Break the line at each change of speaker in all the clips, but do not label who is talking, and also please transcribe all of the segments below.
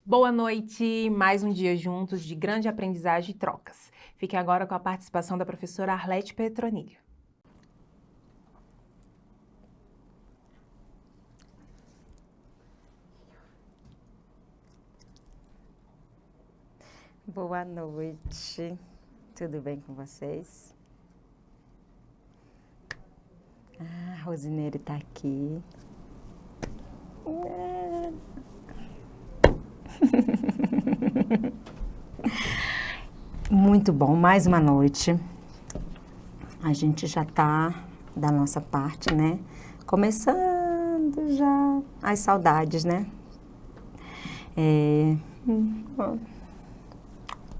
Boa noite, mais um dia juntos de grande aprendizagem e trocas. Fique agora com a participação da professora Arlete Petronilho.
Boa noite, tudo bem com vocês? A Rosineire tá aqui. Muito bom, mais uma noite. A gente já tá da nossa parte, né? Começando já as saudades, né?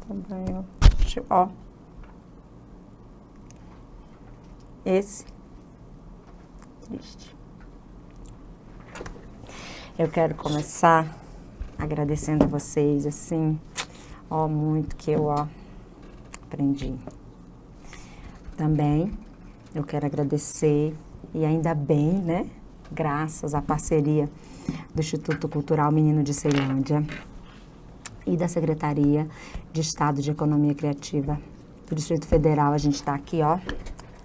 Também, ó. Esse. Triste. Eu quero começar agradecendo a vocês, assim, muito que eu, aprendi. Também eu quero agradecer, e ainda bem, né? Graças à parceria do Instituto Cultural Menino de Ceilândia e da Secretaria de Estado de Economia Criativa do Distrito Federal, a gente está aqui,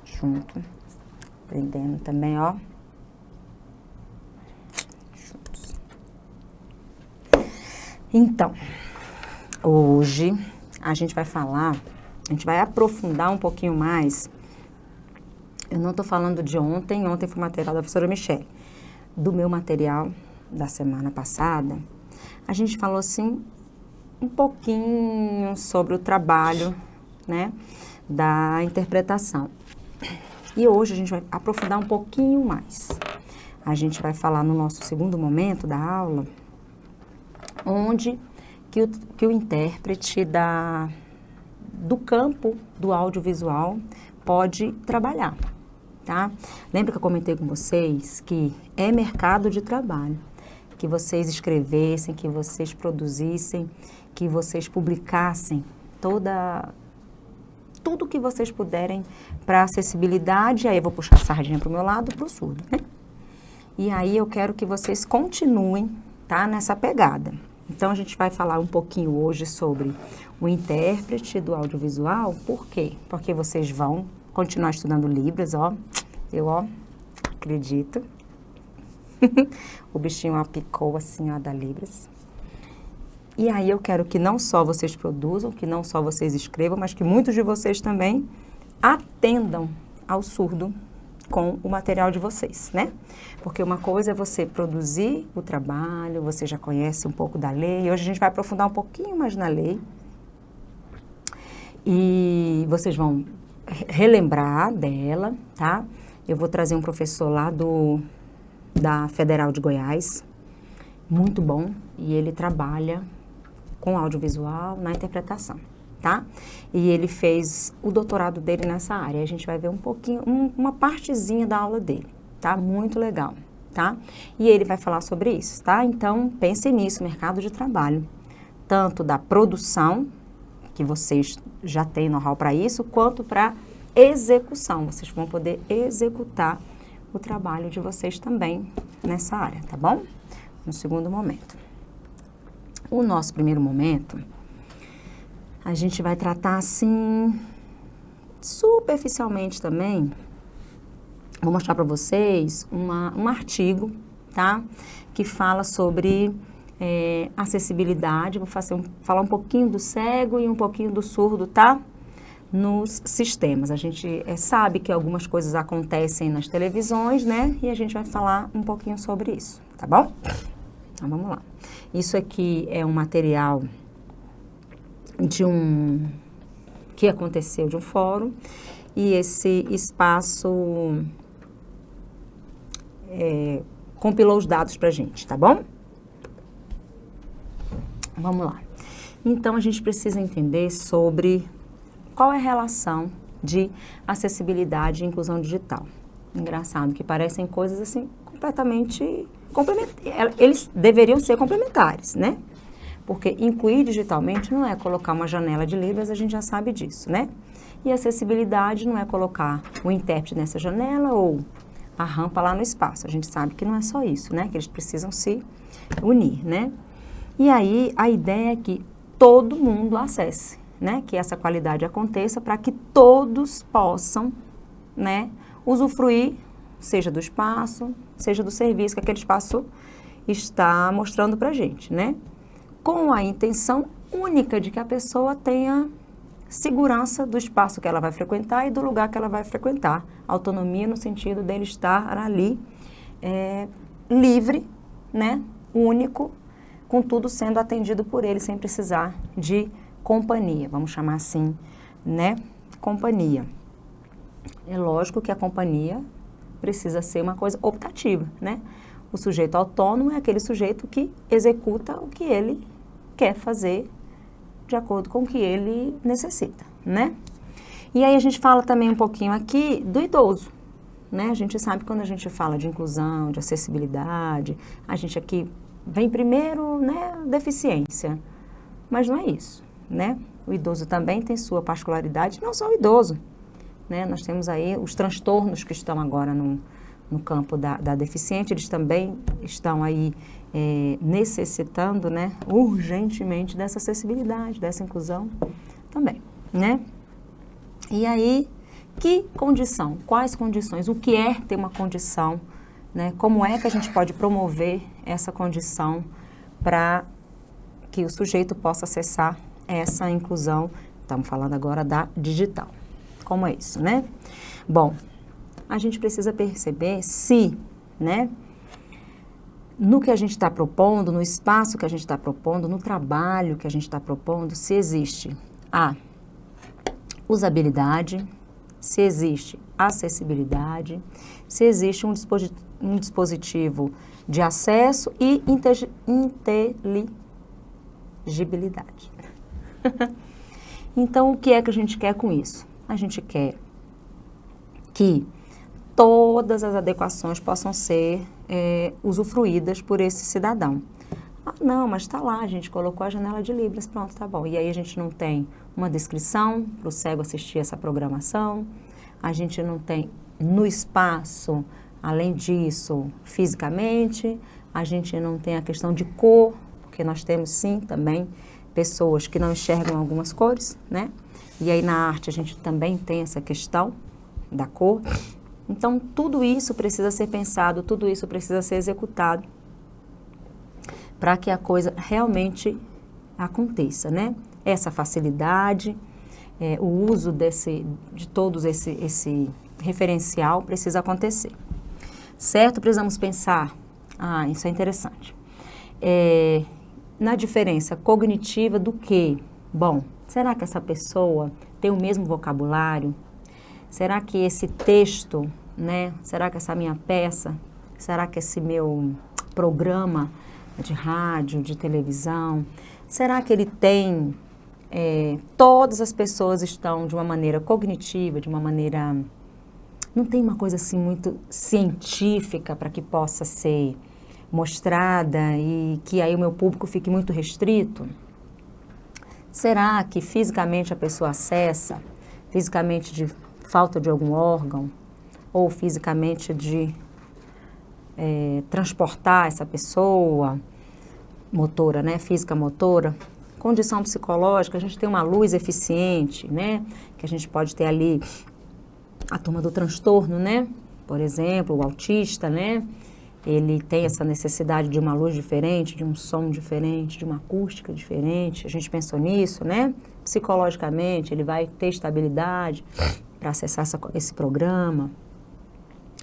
junto, aprendendo também, juntos. Então, hoje a gente vai aprofundar um pouquinho mais. Eu não estou falando de ontem foi material da professora Michele. Do meu material da semana passada, a gente falou assim um pouquinho sobre o trabalho, né, da interpretação. E hoje a gente vai aprofundar um pouquinho mais. A gente vai falar no nosso segundo momento da aula, onde que o intérprete do campo do audiovisual pode trabalhar, tá? Lembra que eu comentei com vocês que é mercado de trabalho, que vocês escrevessem, que vocês produzissem, que vocês publicassem tudo que vocês puderem para acessibilidade. Aí eu vou puxar a sardinha para o meu lado, para o surdo, né? E aí eu quero que vocês continuem, tá, nessa pegada. Então a gente vai falar um pouquinho hoje sobre o intérprete do audiovisual. Por quê? Porque vocês vão continuar estudando Libras, eu acredito. O bichinho picou assim, da Libras. E aí eu quero que não só vocês produzam, que não só vocês escrevam, mas que muitos de vocês também atendam ao surdo com o material de vocês, né? Porque uma coisa é você produzir o trabalho, você já conhece um pouco da lei, hoje a gente vai aprofundar um pouquinho mais na lei. E vocês vão relembrar dela, tá? Eu vou trazer um professor lá da Federal de Goiás, muito bom, e ele trabalha com audiovisual na interpretação, tá? E ele fez o doutorado dele nessa área. A gente vai ver um pouquinho, uma partezinha da aula dele, tá? Muito legal, tá? E ele vai falar sobre isso, tá? Então, pensem nisso, mercado de trabalho, tanto da produção, que vocês já têm know-how para isso, quanto para execução. Vocês vão poder executar o trabalho de vocês também nessa área, tá bom? No segundo momento. O nosso primeiro momento, a gente vai tratar assim, superficialmente também. Vou mostrar para vocês um artigo, tá? Que fala sobre acessibilidade. Vou falar um pouquinho do cego e um pouquinho do surdo, tá? Nos sistemas. A gente sabe que algumas coisas acontecem nas televisões, né? E a gente vai falar um pouquinho sobre isso, tá bom? Então, vamos lá. Isso aqui é um material que aconteceu de um fórum, e esse espaço compilou os dados pra gente, tá bom? Vamos lá. Então, a gente precisa entender sobre qual é a relação de acessibilidade e inclusão digital. Engraçado, que parecem coisas assim completamente complementares. Eles deveriam ser complementares, né? Porque incluir digitalmente não é colocar uma janela de Libras, a gente já sabe disso, né? E acessibilidade não é colocar o intérprete nessa janela ou a rampa lá no espaço. A gente sabe que não é só isso, né? Que eles precisam se unir, né? E aí, a ideia é que todo mundo acesse, né? Que essa qualidade aconteça para que todos possam, né, usufruir, seja do espaço, seja do serviço que aquele espaço está mostrando para a gente, né? Com a intenção única de que a pessoa tenha segurança do espaço que ela vai frequentar e do lugar que ela vai frequentar. Autonomia no sentido dele estar ali livre, né? Único, com tudo sendo atendido por ele, sem precisar de companhia, vamos chamar assim, né? Companhia. É lógico que a companhia precisa ser uma coisa optativa, né? O sujeito autônomo é aquele sujeito que executa o que ele quer fazer de acordo com o que ele necessita, né? E aí a gente fala também um pouquinho aqui do idoso, né? A gente sabe que quando a gente fala de inclusão, de acessibilidade, a gente aqui vem primeiro, né, deficiência, mas não é isso, né? O idoso também tem sua particularidade, não só o idoso, né? Nós temos aí os transtornos que estão agora no campo da deficiente, eles também estão aí necessitando, né, urgentemente dessa acessibilidade, dessa inclusão também, né? E aí, que condição? Quais condições? O que é ter uma condição, né? Como é que a gente pode promover essa condição para que o sujeito possa acessar essa inclusão? Estamos falando agora da digital. Como é isso, né? Bom, a gente precisa perceber se, né, no que a gente está propondo, no espaço que a gente está propondo, no trabalho que a gente está propondo, se existe a usabilidade, se existe acessibilidade, se existe um dispositivo de acesso e inteligibilidade. Então, o que é que a gente quer com isso? A gente quer que todas as adequações possam ser usufruídas por esse cidadão. Ah, não, mas está lá, a gente colocou a janela de Libras, pronto, tá bom. E aí a gente não tem uma descrição para o cego assistir essa programação, a gente não tem no espaço, além disso, fisicamente, a gente não tem a questão de cor, porque nós temos sim também pessoas que não enxergam algumas cores, né? E aí na arte a gente também tem essa questão da cor. Então, tudo isso precisa ser pensado, tudo isso precisa ser executado para que a coisa realmente aconteça, né? Essa facilidade, o uso de todos esse referencial precisa acontecer. Certo? Precisamos pensar, isso é interessante, na diferença cognitiva do que? Bom, será que essa pessoa tem o mesmo vocabulário? Será que esse texto, né? Será que essa minha peça, será que esse meu programa de rádio, de televisão, será que ele tem, todas as pessoas estão de uma maneira cognitiva, de uma maneira, não tem uma coisa assim muito científica para que possa ser mostrada e que aí o meu público fique muito restrito? Será que fisicamente a pessoa acessa, fisicamente de falta de algum órgão, ou fisicamente de transportar essa pessoa, motora, né, física motora, condição psicológica, a gente tem uma luz eficiente, né, que a gente pode ter ali a turma do transtorno, né, por exemplo, o autista, né, ele tem essa necessidade de uma luz diferente, de um som diferente, de uma acústica diferente, a gente pensou nisso, né, psicologicamente ele vai ter estabilidade para acessar esse programa.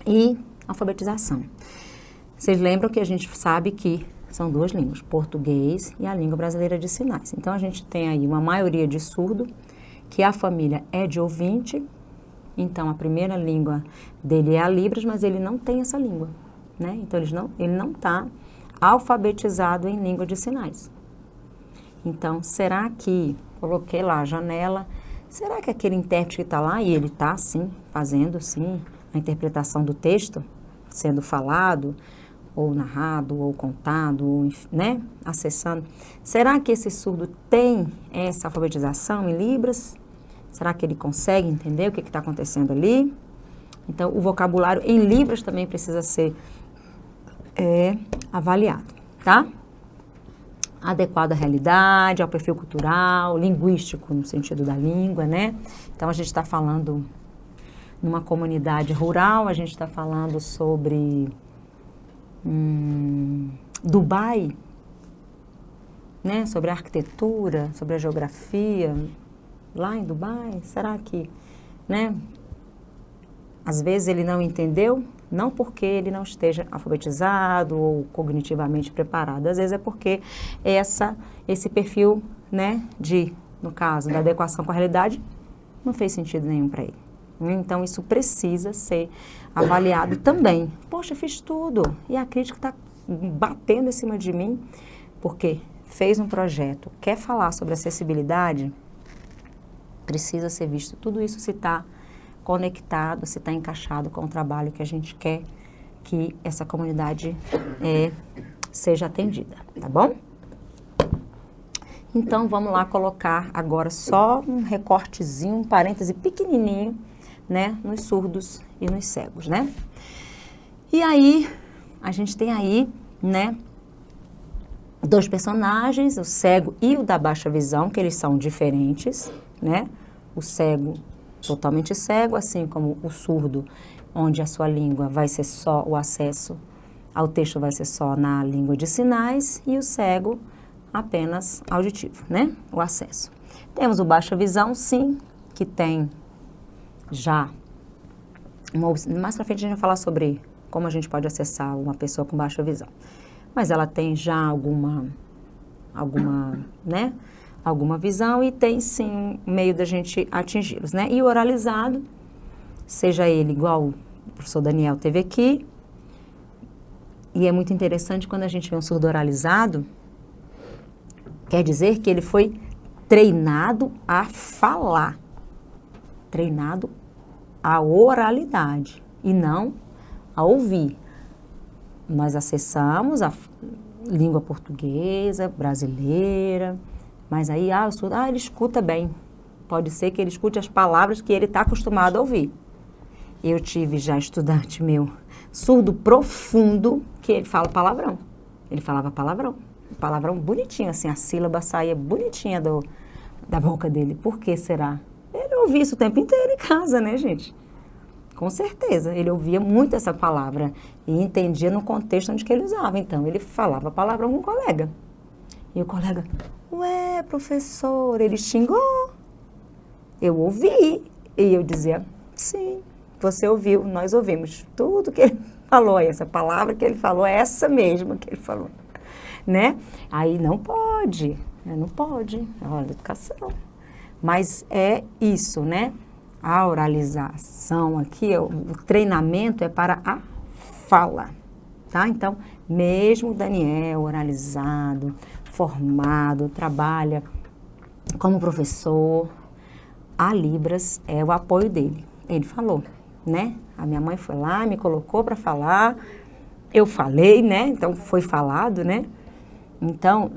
E alfabetização. Vocês lembram que a gente sabe que são duas línguas, português e a língua brasileira de sinais. Então, a gente tem aí uma maioria de surdo, que a família é de ouvinte, então a primeira língua dele é a Libras, mas ele não tem essa língua, né? Então, ele não está alfabetizado em língua de sinais. Então, será que, coloquei lá a janela, será que aquele intérprete que está lá, e ele está, sim, fazendo, sim, a interpretação do texto, sendo falado, ou narrado, ou contado, ou, né, acessando, será que esse surdo tem essa alfabetização em Libras? Será que ele consegue entender o que está acontecendo ali? Então, o vocabulário em Libras também precisa ser avaliado, tá? adequado à realidade, ao perfil cultural, linguístico, no sentido da língua, né? Então, a gente está falando numa comunidade rural, a gente está falando sobre Dubai, né? Sobre a arquitetura, sobre a geografia, lá em Dubai, será que, né? Às vezes ele não entendeu, não porque ele não esteja alfabetizado ou cognitivamente preparado, às vezes é porque esse perfil, né, no caso, da adequação com a realidade, não fez sentido nenhum para ele. Então, isso precisa ser avaliado também. Poxa, fiz tudo e a crítica está batendo em cima de mim, porque fez um projeto, quer falar sobre acessibilidade, precisa ser visto. Tudo isso se está conectado, se está encaixado com o trabalho que a gente quer que essa comunidade seja atendida, tá bom? Então, vamos lá colocar agora só um recortezinho, um parêntese pequenininho, né, nos surdos e nos cegos, né? E aí, a gente tem aí, né, dois personagens, o cego e o da baixa visão, que eles são diferentes, né? O cego totalmente cego, assim como o surdo, onde a sua língua vai ser só o acesso ao texto vai ser só na língua de sinais, e o cego apenas auditivo, né? O acesso. Temos o baixa visão, sim, que tem já mais para frente a gente vai falar sobre como a gente pode acessar uma pessoa com baixa visão. Mas ela tem já alguma, né? Alguma visão e tem sim um meio da gente atingi-los, né? E o oralizado, seja ele igual o professor Daniel teve aqui, e é muito interessante quando a gente vê um surdo oralizado, quer dizer que ele foi treinado a falar, treinado a oralidade e não a ouvir. Nós acessamos a língua portuguesa, brasileira, mas aí, o surdo, ele escuta bem. Pode ser que ele escute as palavras que ele está acostumado a ouvir. Eu tive já estudante meu, surdo profundo, que ele fala palavrão. Ele falava palavrão. Palavrão bonitinho, assim, a sílaba saía bonitinha da boca dele. Por que será? Ele ouvia isso o tempo inteiro em casa, né, gente? Com certeza, ele ouvia muito essa palavra e entendia no contexto onde que ele usava. Então, ele falava palavrão com o colega. E o colega, ué, professor, ele xingou. Eu ouvi. E eu dizia, sim, você ouviu, nós ouvimos. Tudo que ele falou, essa palavra que ele falou, é essa mesma que ele falou. Né? Aí não pode, olha, educação. Mas é isso, né? A oralização aqui, o treinamento é para a fala, tá? Então, mesmo o Daniel oralizado, formado, trabalha como professor, a Libras é o apoio dele. Ele falou, né? A minha mãe foi lá, me colocou para falar, eu falei, né? Então, foi falado, né? Então,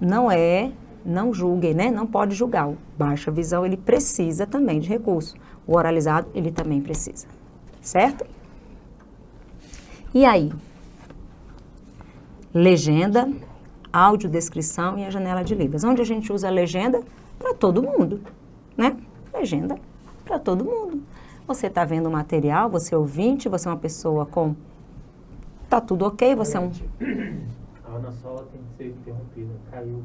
não julguem, né? Não pode julgar. O baixa visão, ele precisa também de recurso. O oralizado, ele também precisa. Certo? E aí? Legenda, audiodescrição e a janela de Libras. Onde a gente usa a legenda? Para todo mundo, né? Legenda para todo mundo. Você está vendo o material, você é ouvinte, você é uma pessoa com... Tá tudo ok, você é um...
A Ana Sola tem que ser interrompida. Caiu.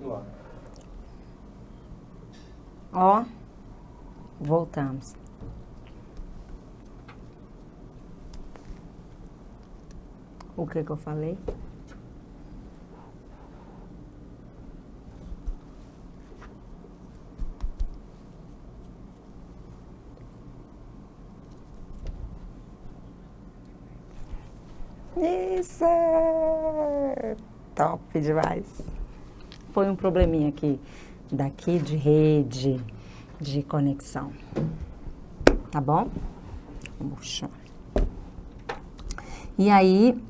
Do ar.
Ó, voltamos. O que eu falei? Isso! Top demais! Foi um probleminha aqui, daqui de rede, de conexão. Tá bom? Puxa. E aí,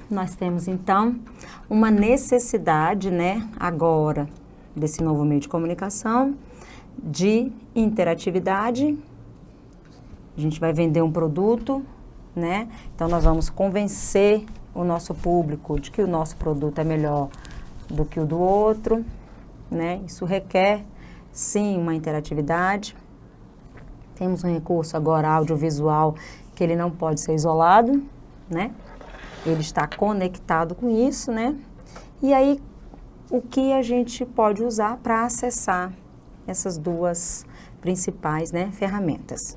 nós temos então uma necessidade, né, agora, desse novo meio de comunicação, de interatividade. A gente vai vender um produto, né? Então, nós vamos convencer o nosso público de que o nosso produto é melhor do que o do outro, né? Isso requer, sim, uma interatividade. Temos um recurso agora audiovisual que ele não pode ser isolado, né? Ele está conectado com isso, né? E aí, o que a gente pode usar para acessar essas duas principais, né, ferramentas?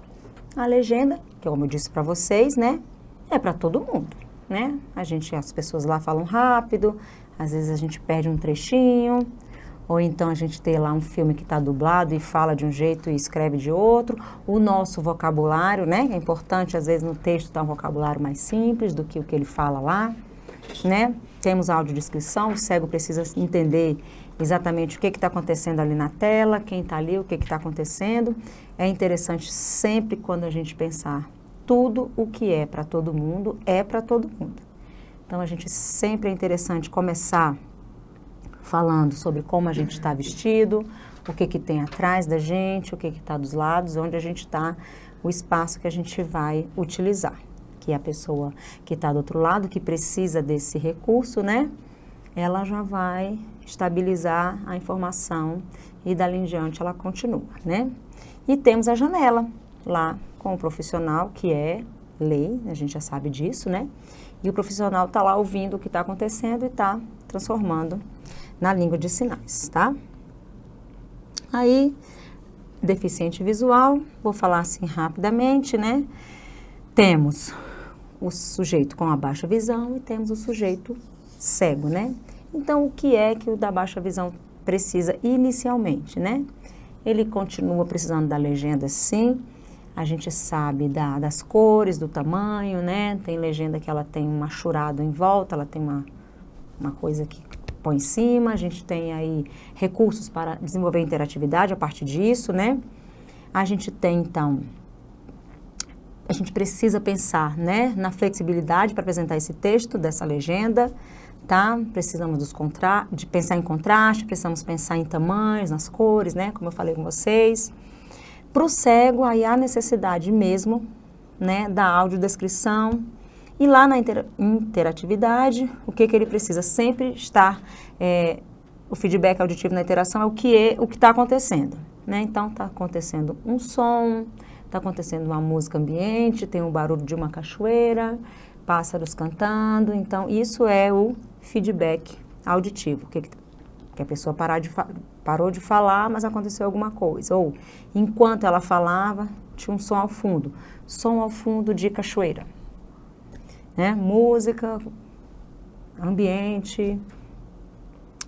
A legenda, que como eu disse para vocês, né, é para todo mundo, né? As pessoas lá falam rápido, às vezes a gente perde um trechinho, ou então a gente tem lá um filme que está dublado e fala de um jeito e escreve de outro. O nosso vocabulário, né, é importante, às vezes no texto está um vocabulário mais simples do que o que ele fala lá, né? Temos a audiodescrição, o cego precisa entender exatamente o que está acontecendo ali na tela, quem está ali, o que está acontecendo. É interessante sempre quando a gente pensar, tudo o que é para todo mundo, é para todo mundo. Então, a gente sempre é interessante começar falando sobre como a gente está vestido, o que tem atrás da gente, o que está dos lados, onde a gente está, o espaço que a gente vai utilizar. Que a pessoa que está do outro lado, que precisa desse recurso, né? Ela já vai estabilizar a informação e dali em diante ela continua, né? E temos a janela lá com o profissional, que é lei, a gente já sabe disso, né? E o profissional está lá ouvindo o que está acontecendo e está transformando na língua de sinais, tá? Aí, deficiente visual, vou falar assim rapidamente, né? Temos o sujeito com a baixa visão e temos o sujeito cego, né? Então, o que é que o da baixa visão precisa inicialmente, né? Ele continua precisando da legenda, sim. A gente sabe das cores, do tamanho, né? Tem legenda que ela tem um machurado em volta, ela tem uma coisa que põe em cima. A gente tem aí recursos para desenvolver interatividade a partir disso, né? A gente tem, então, a gente precisa pensar, né, na flexibilidade para apresentar esse texto dessa legenda, tá? Precisamos de pensar em contraste, precisamos pensar em tamanhos, nas cores, né, como eu falei com vocês. Para o cego, aí há necessidade mesmo, né, da audiodescrição. E lá na interatividade, o que ele precisa sempre estar, o feedback auditivo na interação é o que está acontecendo, né? Então, está acontecendo um som, está acontecendo uma música ambiente, tem o barulho de uma cachoeira, pássaros cantando. Então, isso é o feedback auditivo, que a pessoa parou de falar, mas aconteceu alguma coisa. Ou, enquanto ela falava, tinha um som ao fundo de cachoeira. Né? Música, ambiente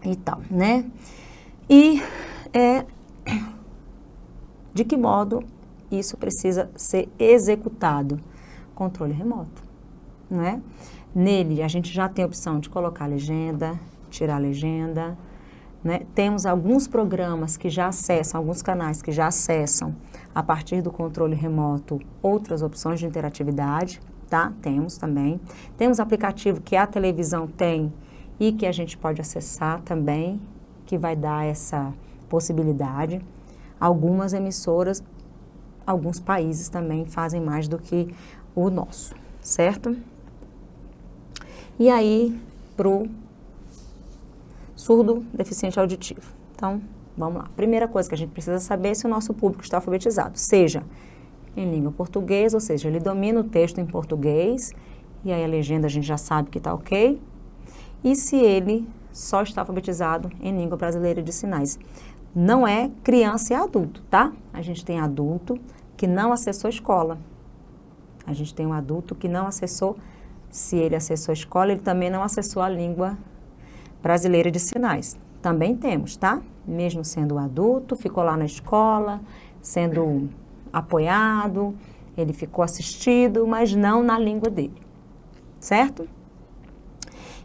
e tal, né? E de que modo isso precisa ser executado? Controle remoto, não é? Nele, a gente já tem a opção de colocar legenda, tirar a legenda, né? Temos alguns programas que já acessam, alguns canais que já acessam, a partir do controle remoto, outras opções de interatividade, tá? Temos também. Temos aplicativo que a televisão tem e que a gente pode acessar também, que vai dar essa possibilidade. Algumas emissoras, alguns países também fazem mais do que o nosso, certo? E aí, pro surdo deficiente auditivo. Então, vamos lá. Primeira coisa que a gente precisa saber é se o nosso público está alfabetizado, seja em língua portuguesa, ou seja, ele domina o texto em português, e aí a legenda a gente já sabe que está ok. E se ele só está alfabetizado em língua brasileira de sinais. Não é criança e adulto, tá? A gente tem adulto que não acessou escola. A gente tem um adulto que não acessou, se ele acessou a escola, ele também não acessou a língua brasileira de sinais. Também temos, tá? Mesmo sendo adulto, ficou lá na escola, sendo apoiado, ele ficou assistido, mas não na língua dele, certo?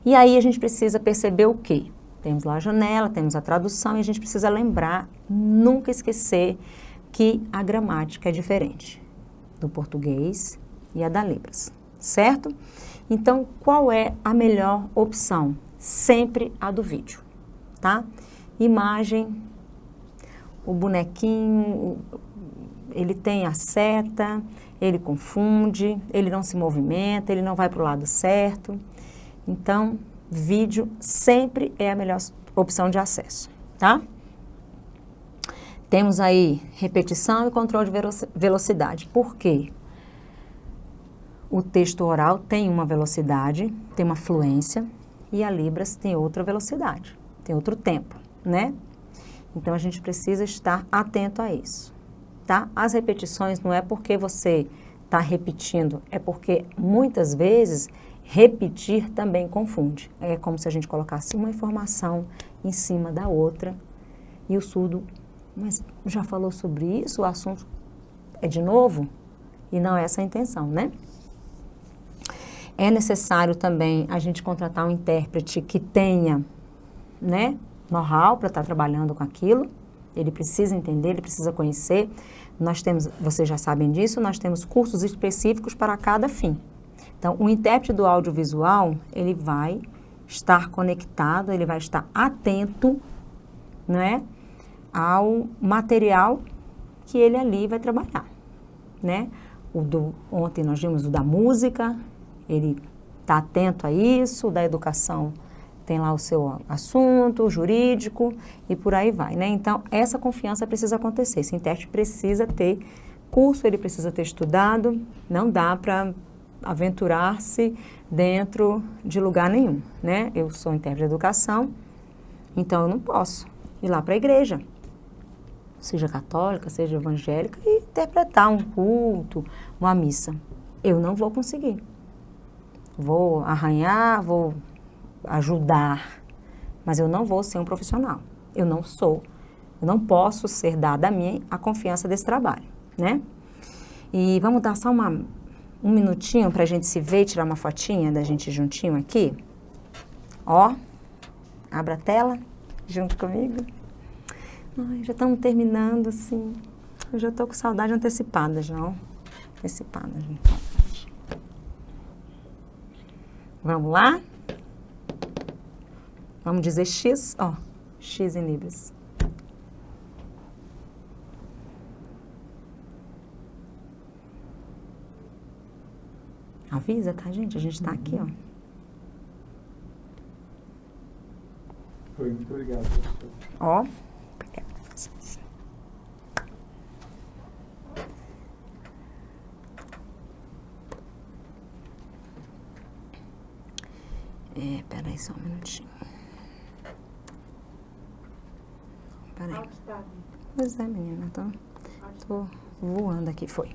E aí a gente precisa perceber o quê? Temos lá a janela, temos a tradução e a gente precisa lembrar, nunca esquecer que a gramática é diferente do português e a da Libras, certo? Então, qual é a melhor opção? Sempre a do vídeo, tá? Imagem, o bonequinho, ele tem a seta, ele confunde, ele não se movimenta, ele não vai para o lado certo. Então, vídeo sempre é a melhor opção de acesso, tá? Temos aí repetição e controle de velocidade. Por quê? O texto oral tem uma velocidade, tem uma fluência, e a Libras tem outra velocidade, tem outro tempo, né? Então, a gente precisa estar atento a isso, tá? As repetições não é porque você está repetindo, é porque muitas vezes repetir também confunde. É como se a gente colocasse uma informação em cima da outra e o surdo, mas já falou sobre isso? O assunto é de novo? E não é essa a intenção, né? É necessário também a gente contratar um intérprete que tenha, né, know-how para estar trabalhando com aquilo. Ele precisa entender, ele precisa conhecer. Nós temos, vocês já sabem disso, nós temos cursos específicos para cada fim. Então, o intérprete do audiovisual, ele vai estar conectado, ele vai estar atento, né, ao material que ele ali vai trabalhar, né? Ontem nós vimos o da música, ele está atento a isso, o da educação tem lá o seu assunto, o jurídico e por aí vai, né? Então, essa confiança precisa acontecer, esse intérprete precisa ter curso, ele precisa ter estudado, não dá para aventurar-se dentro de lugar nenhum, né? Eu sou intérprete de educação, então eu não posso ir lá para a igreja, seja católica, seja evangélica, e interpretar um culto, uma missa. Eu não vou conseguir. Vou arranhar, vou ajudar, mas eu não vou ser um profissional. Eu não posso ser dada a mim a confiança desse trabalho, né? E vamos dar só um minutinho para a gente se ver e tirar uma fotinha da gente juntinho aqui. Ó, abra a tela junto comigo. Ai, já estamos terminando, assim. Eu já estou com saudade antecipada já, ó. Antecipada, gente. Vamos lá? Vamos dizer X, ó. X em Libras. Avisa, tá, gente? A gente tá aqui, ó.
Foi, muito obrigado, professor.
Ó. Peraí só um minutinho. Peraí. Pois é, menina, tô voando aqui, foi.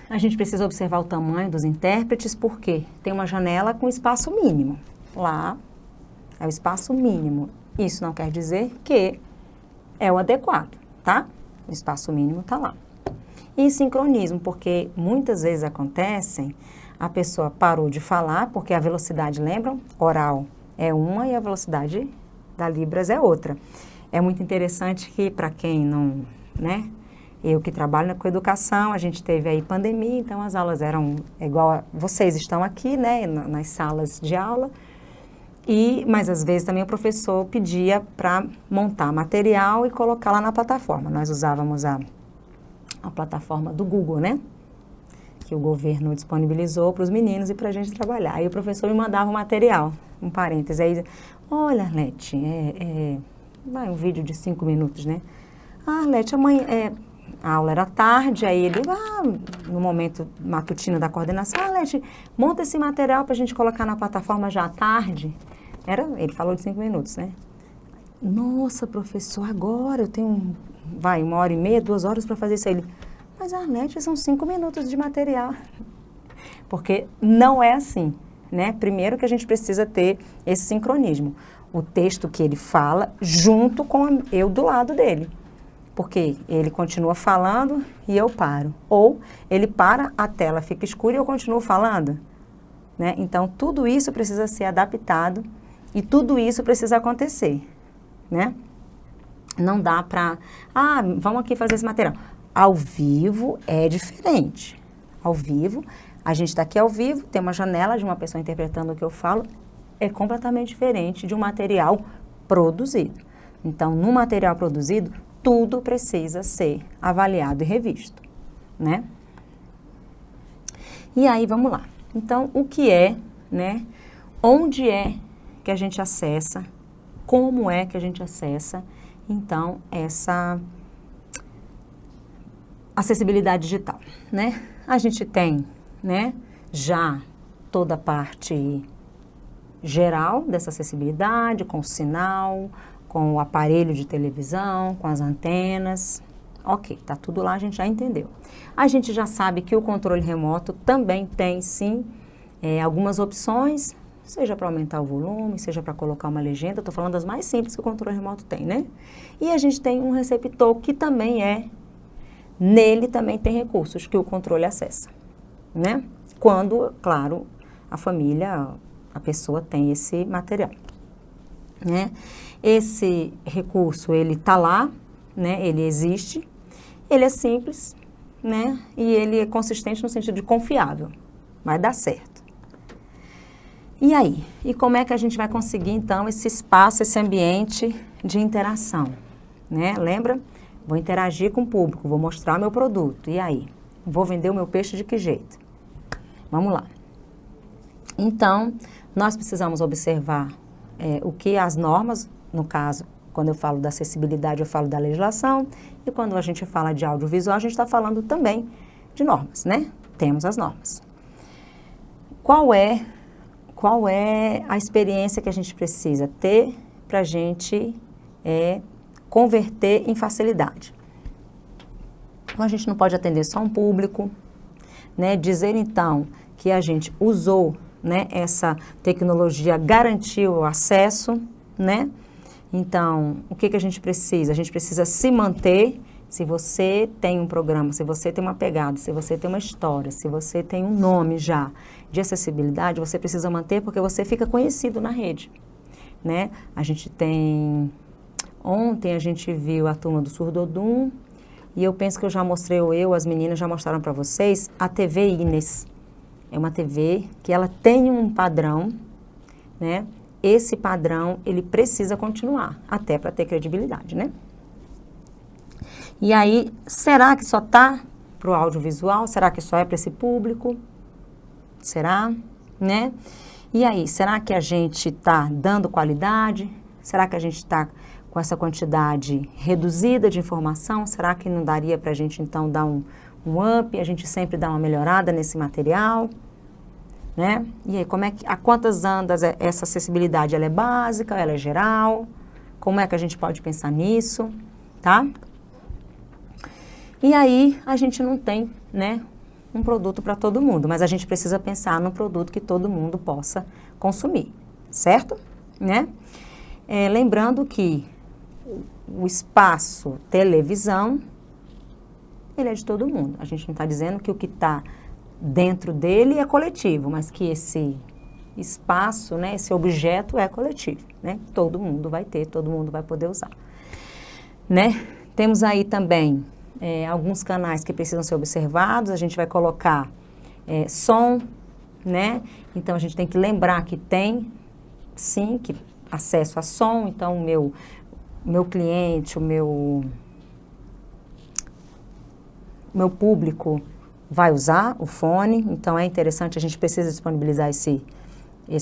A gente precisa observar o tamanho dos intérpretes, porque tem uma janela com espaço mínimo. Lá é o espaço mínimo. Isso não quer dizer que é o adequado, tá? O espaço mínimo tá lá. E sincronismo, porque muitas vezes acontecem, a pessoa parou de falar, porque a velocidade, lembram? Oral é uma e a velocidade da Libras é outra. É muito interessante que, para quem não, né? Eu que trabalho com educação, a gente teve aí pandemia, então as aulas eram igual vocês estão aqui, né? Nas salas de aula. Mas às vezes também o professor pedia para montar material e colocar lá na plataforma. Nós usávamos a plataforma do Google, né? Que o governo disponibilizou para os meninos e para a gente trabalhar. Aí o professor me mandava o material, um parêntese. Aí, olha, Arlete, vai um vídeo de 5 minutos, né? Ah, Arlete, amanhã, a aula era tarde, aí ele, no momento matutino da coordenação, Arlete, monta esse material para a gente colocar na plataforma já à tarde. Ele falou de 5 minutos, né? Nossa, professor, agora eu tenho, 1h30, 2 horas para fazer isso aí. Mas, Arlete, são 5 minutos de material. Porque não é assim, né? Primeiro que a gente precisa ter esse sincronismo. O texto que ele fala junto com eu do lado dele. Porque ele continua falando e eu paro. Ou ele para, a tela fica escura e eu continuo falando. Né? Então, tudo isso precisa ser adaptado e tudo isso precisa acontecer. Né? Não dá para... vamos aqui fazer esse material. Ao vivo é diferente. Ao vivo, a gente está aqui ao vivo, tem uma janela de uma pessoa interpretando o que eu falo, é completamente diferente de um material produzido. Então, no material produzido, tudo precisa ser avaliado e revisto, né? E aí, vamos lá. Então, o que é, né? Onde é que a gente acessa? Como é que a gente acessa, então, essa acessibilidade digital, né? A gente tem, né, já toda a parte geral dessa acessibilidade, com o sinal, com o aparelho de televisão, com as antenas. Ok, tá tudo lá, a gente já entendeu. A gente já sabe que o controle remoto também tem, sim, algumas opções, seja para aumentar o volume, seja para colocar uma legenda. Estou falando das mais simples que o controle remoto tem, né? E a gente tem um receptor que também nele também tem recursos que o controle acessa, né? Quando, claro, a família, a pessoa tem esse material, né? Esse recurso, ele está lá, né? Ele existe, ele é simples, né? E ele é consistente no sentido de confiável, vai dar certo. E aí? E como é que a gente vai conseguir, então, esse espaço, esse ambiente de interação, né? Lembra? Vou interagir com o público, vou mostrar meu produto, e aí? Vou vender o meu peixe de que jeito? Vamos lá. Então, nós precisamos observar o que as normas, no caso, quando eu falo da acessibilidade, eu falo da legislação, e quando a gente fala de audiovisual, a gente está falando também de normas, né? Temos as normas. Qual é a experiência que a gente precisa ter para a gente converter em facilidade? Então, a gente não pode atender só um público, né? Dizer, então, que a gente usou, né, essa tecnologia, garantiu o acesso, né? Então, o que a gente precisa? A gente precisa se manter. Se você tem um programa, se você tem uma pegada, se você tem uma história, se você tem um nome já de acessibilidade, você precisa manter porque você fica conhecido na rede, né? A gente tem... Ontem a gente viu a turma do Surdodum e eu penso que eu já mostrei, as meninas já mostraram para vocês, a TV Ines. É uma TV que ela tem um padrão, né? Esse padrão, ele precisa continuar, até para ter credibilidade, né? E aí, será que só está para o audiovisual? Será que só é para esse público? Será? Né? E aí, será que a gente está dando qualidade? Será que a gente está com essa quantidade reduzida de informação? Será que não daria para a gente, então, dar um up? A gente sempre dá uma melhorada nesse material? Né? E aí, a quantas andas essa acessibilidade? Ela é básica? Ela é geral? Como é que a gente pode pensar nisso? Tá? E aí, a gente não tem, né, um produto para todo mundo, mas a gente precisa pensar no produto que todo mundo possa consumir, certo? Né? Lembrando que o espaço televisão, ele é de todo mundo. A gente não está dizendo que o que está dentro dele é coletivo, mas que esse espaço, né, esse objeto é coletivo, né? Todo mundo vai ter, todo mundo vai poder usar, né? Temos aí também alguns canais que precisam ser observados. A gente vai colocar som, né? Então, a gente tem que lembrar que tem, sim, que acesso a som. Então, o meu cliente, o meu público vai usar o fone. Então, é interessante, a gente precisa disponibilizar esse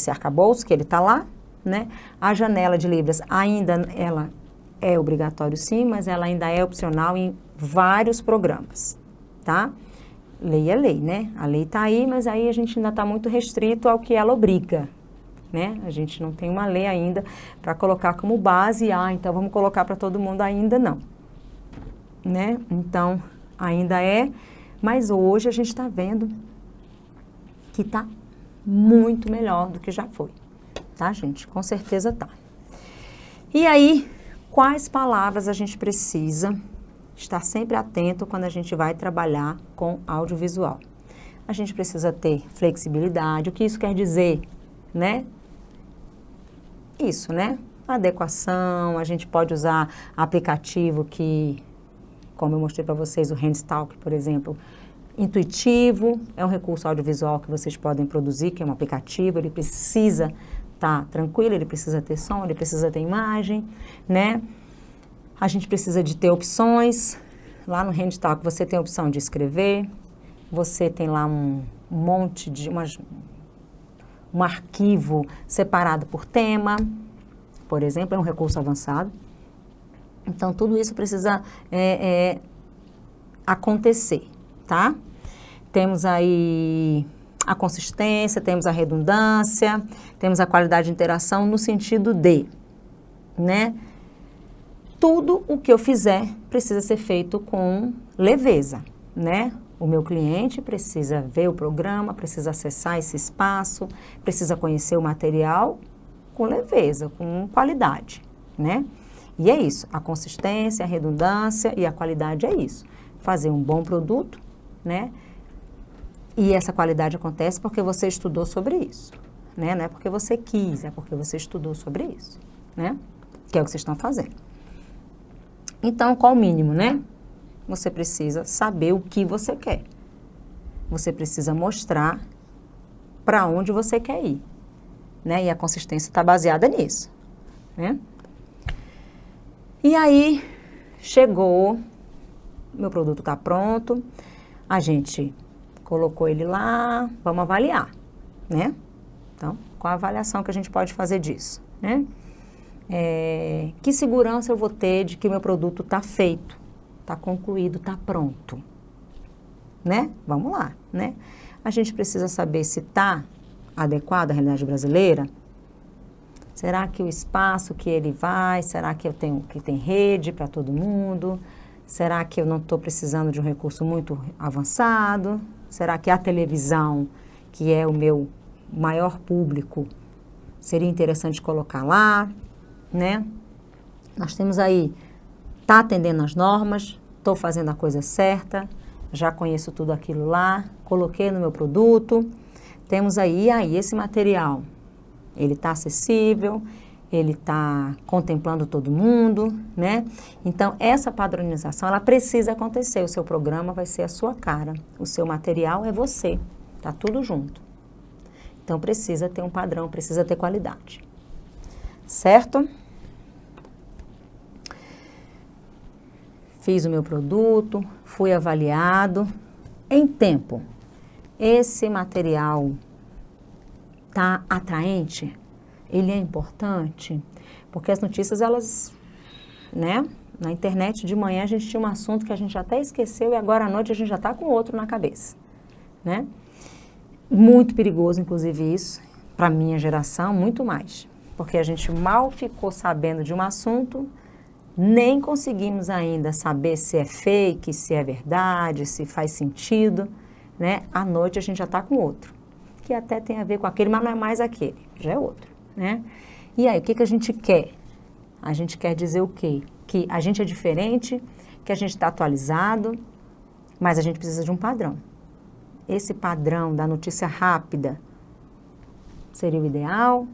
arcabouço, que ele está lá, né? A janela de Libras ainda, ela é obrigatório sim, mas ela ainda é opcional em vários programas, tá? Lei é lei, né? A lei está aí, mas aí a gente ainda está muito restrito ao que ela obriga, né? A gente não tem uma lei ainda para colocar como base, então vamos colocar para todo mundo ainda não, né? Então, ainda mas hoje a gente está vendo que está muito melhor do que já foi, tá, gente? Com certeza tá. E aí, quais palavras a gente precisa estar sempre atento quando a gente vai trabalhar com audiovisual? A gente precisa ter flexibilidade. O que isso quer dizer, né? Isso, né? Adequação, a gente pode usar aplicativo que, como eu mostrei para vocês, o Handstalk, por exemplo, intuitivo, é um recurso audiovisual que vocês podem produzir, que é um aplicativo, ele precisa estar tranquilo, ele precisa ter som, ele precisa ter imagem, né? A gente precisa de ter opções. Lá no Handstalk você tem a opção de escrever, você tem lá um monte de um arquivo separado por tema, por exemplo, é um recurso avançado. Então, tudo isso precisa acontecer, tá? Temos aí a consistência, temos a redundância, temos a qualidade de interação no sentido de, né? Tudo o que eu fizer precisa ser feito com leveza, né? O meu cliente precisa ver o programa, precisa acessar esse espaço, precisa conhecer o material com leveza, com qualidade, né? E é isso, a consistência, a redundância e a qualidade é isso. Fazer um bom produto, né? E essa qualidade acontece porque você estudou sobre isso, né? Não é porque você quis, é porque você estudou sobre isso, né? Que é o que vocês estão fazendo. Então, qual o mínimo, né? Você precisa saber o que você quer. Você precisa mostrar para onde você quer ir, né? E a consistência está baseada nisso, né? E aí, chegou, meu produto está pronto, a gente colocou ele lá, vamos avaliar, né? Então, qual a avaliação que a gente pode fazer disso, né? Que segurança eu vou ter de que o meu produto está feito, está concluído, está pronto, né? Vamos lá, né? A gente precisa saber se está adequado à realidade brasileira. Será que o espaço que ele vai, será que tem rede para todo mundo? Será que eu não estou precisando de um recurso muito avançado? Será que a televisão, que é o meu maior público, seria interessante colocar lá, né? Nós temos aí, tá atendendo as normas, estou fazendo a coisa certa, já conheço tudo aquilo lá, coloquei no meu produto. Temos aí esse material, ele está acessível, ele está contemplando todo mundo, né? Então, essa padronização, ela precisa acontecer. O seu programa vai ser a sua cara, o seu material é você, tá tudo junto. Então, precisa ter um padrão, precisa ter qualidade. Certo? Fiz o meu produto, fui avaliado em tempo. Esse material tá atraente? Ele é importante? Porque as notícias, elas, né? Na internet de manhã a gente tinha um assunto que a gente até esqueceu e agora à noite a gente já está com outro na cabeça, né? Muito perigoso, inclusive, isso, para minha geração, muito mais. Porque a gente mal ficou sabendo de um assunto, nem conseguimos ainda saber se é fake, se é verdade, se faz sentido, né? À noite a gente já está com outro, que até tem a ver com aquele, mas não é mais aquele, já é outro, né? E aí, o que a gente quer? A gente quer dizer o quê? Que a gente é diferente, que a gente está atualizado, mas a gente precisa de um padrão. Esse padrão da notícia rápida seria o ideal?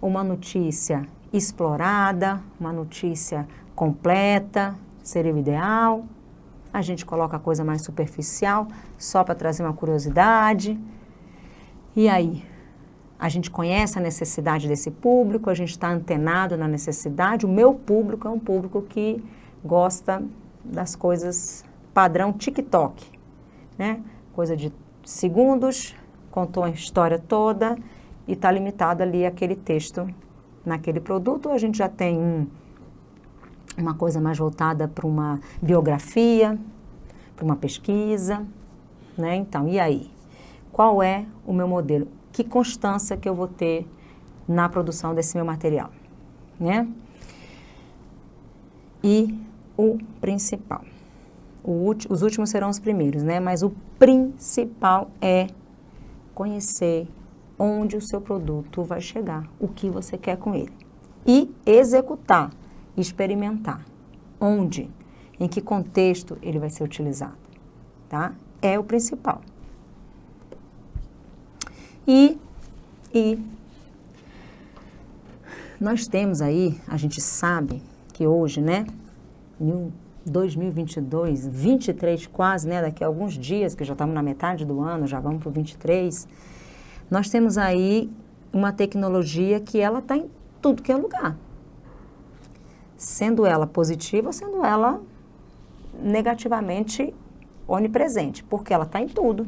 Uma notícia explorada, uma notícia completa seria o ideal? A gente coloca a coisa mais superficial, só para trazer uma curiosidade. E aí? A gente conhece a necessidade desse público, a gente está antenado na necessidade. O meu público é um público que gosta das coisas padrão TikTok, né? Coisa de segundos, contou a história toda e está limitado ali aquele texto naquele produto. A gente já tem uma coisa mais voltada para uma biografia, para uma pesquisa, né? Então, e aí? Qual é o meu modelo? Que constância que eu vou ter na produção desse meu material, né? E o principal. Os últimos serão os primeiros, né? Mas o principal é conhecer onde o seu produto vai chegar, o que você quer com ele. E executar, experimentar. Onde, em que contexto ele vai ser utilizado, tá? É o principal. E nós temos aí, a gente sabe que hoje, né, 2022, 23 quase, né, daqui a alguns dias, que já estamos na metade do ano, já vamos para o 23, nós temos aí uma tecnologia que ela está em tudo que é lugar. Sendo ela positiva, sendo ela negativamente onipresente, porque ela está em tudo,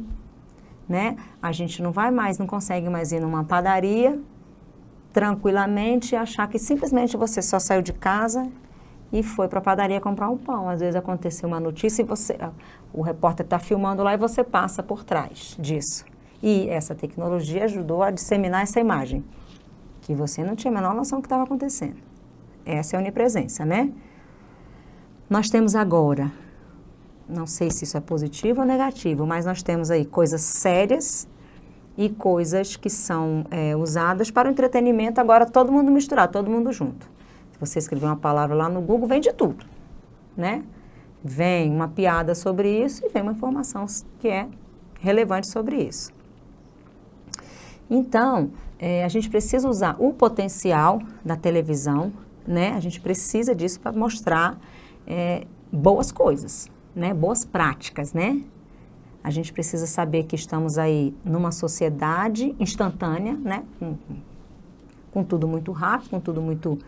né? A gente não consegue mais ir numa padaria tranquilamente e achar que simplesmente você só saiu de casa e foi para a padaria comprar um pão. Às vezes aconteceu uma notícia e o repórter está filmando lá e você passa por trás disso. E essa tecnologia ajudou a disseminar essa imagem, que você não tinha a menor noção do que estava acontecendo. Essa é a onipresença, né? Nós temos agora, não sei se isso é positivo ou negativo, mas nós temos aí coisas sérias e coisas que são usadas para o entretenimento, agora todo mundo misturado, todo mundo junto. Você escrever uma palavra lá no Google, vem de tudo, né? Vem uma piada sobre isso e vem uma informação que é relevante sobre isso. Então, a gente precisa usar o potencial da televisão, né? A gente precisa disso para mostrar boas coisas, né? Boas práticas, né? A gente precisa saber que estamos aí numa sociedade instantânea, né? Com tudo muito rápido, com tudo muito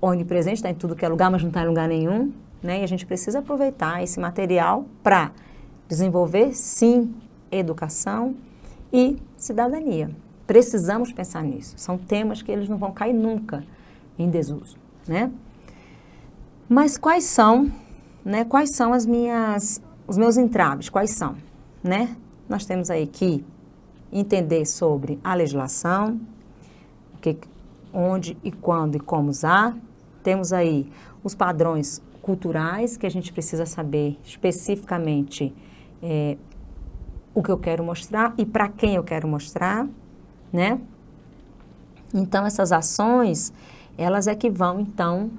onipresente, está em tudo que é lugar, mas não está em lugar nenhum, né? E a gente precisa aproveitar esse material para desenvolver, sim, educação e cidadania. Precisamos pensar nisso. São temas que eles não vão cair nunca em desuso, né? Mas quais são, né? Quais são os meus entraves? Quais são, né? Nós temos aí que entender sobre a legislação, onde e quando e como usar. Temos aí os padrões culturais, que a gente precisa saber especificamente o que eu quero mostrar e para quem eu quero mostrar, né? Então, essas ações, elas é que vão, então,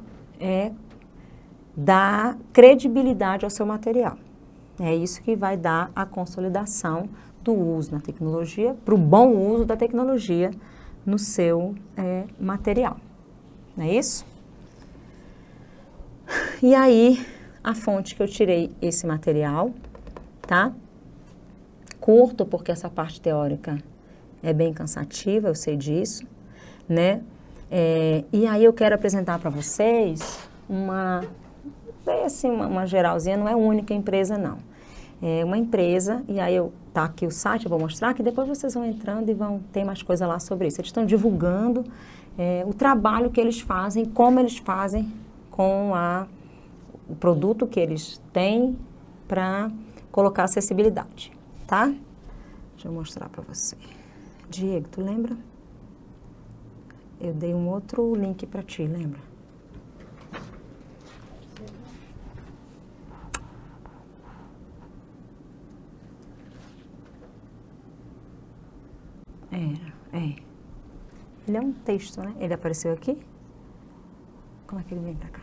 dar credibilidade ao seu material. É isso que vai dar a consolidação do uso na tecnologia, para o bom uso da tecnologia no seu material. Não é isso? E aí, a fonte que eu tirei esse material, tá? Curto, porque essa parte teórica é bem cansativa, eu sei disso, né? E aí eu quero apresentar para vocês uma geralzinha, não é única empresa, não. É uma empresa, e aí tá aqui o site, eu vou mostrar, que depois vocês vão entrando e vão ter mais coisa lá sobre isso. Eles estão divulgando o trabalho que eles fazem, como eles fazem com o produto que eles têm para colocar acessibilidade, tá? Deixa eu mostrar para você. Diego, tu lembra? Eu dei um outro link para ti, lembra? Ele é um texto, né? Ele apareceu aqui? Como é que ele vem pra cá?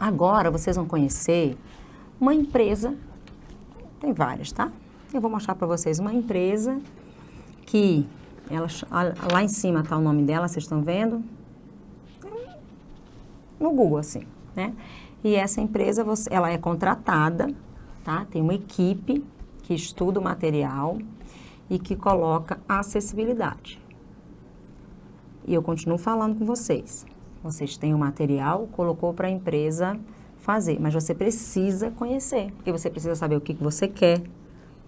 Agora vocês vão conhecer uma empresa, tem várias, tá? Eu vou mostrar para vocês uma empresa que, lá em cima está o nome dela, vocês estão vendo? No Google, assim, né? E essa empresa, ela é contratada, tá? Tem uma equipe que estuda o material e que coloca a acessibilidade. E eu continuo falando com vocês. Vocês têm o material, colocou para a empresa fazer, mas você precisa conhecer, porque você precisa saber o que você quer,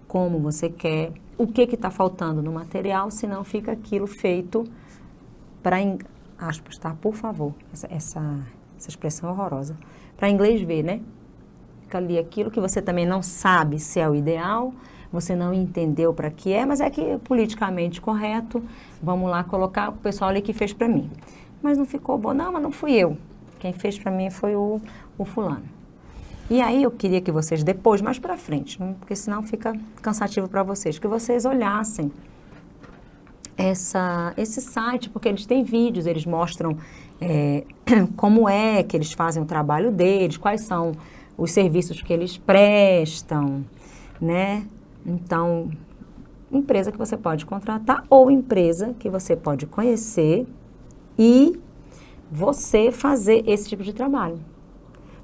como você quer, o que está faltando no material, senão fica aquilo feito para, aspas, tá? Por favor, essa expressão é horrorosa. Para inglês ver, né? Fica ali aquilo que você também não sabe se é o ideal, você não entendeu para que é, mas é que é politicamente correto, vamos lá colocar o pessoal ali que fez para mim. Mas não ficou bom, não, mas não fui eu. Quem fez para mim foi o fulano. E aí eu queria que vocês depois, mais para frente, porque senão fica cansativo para vocês, que vocês olhassem esse site, porque eles têm vídeos, eles mostram como é que eles fazem o trabalho deles, quais são os serviços que eles prestam, né? Então, empresa que você pode contratar ou empresa que você pode conhecer e você fazer esse tipo de trabalho.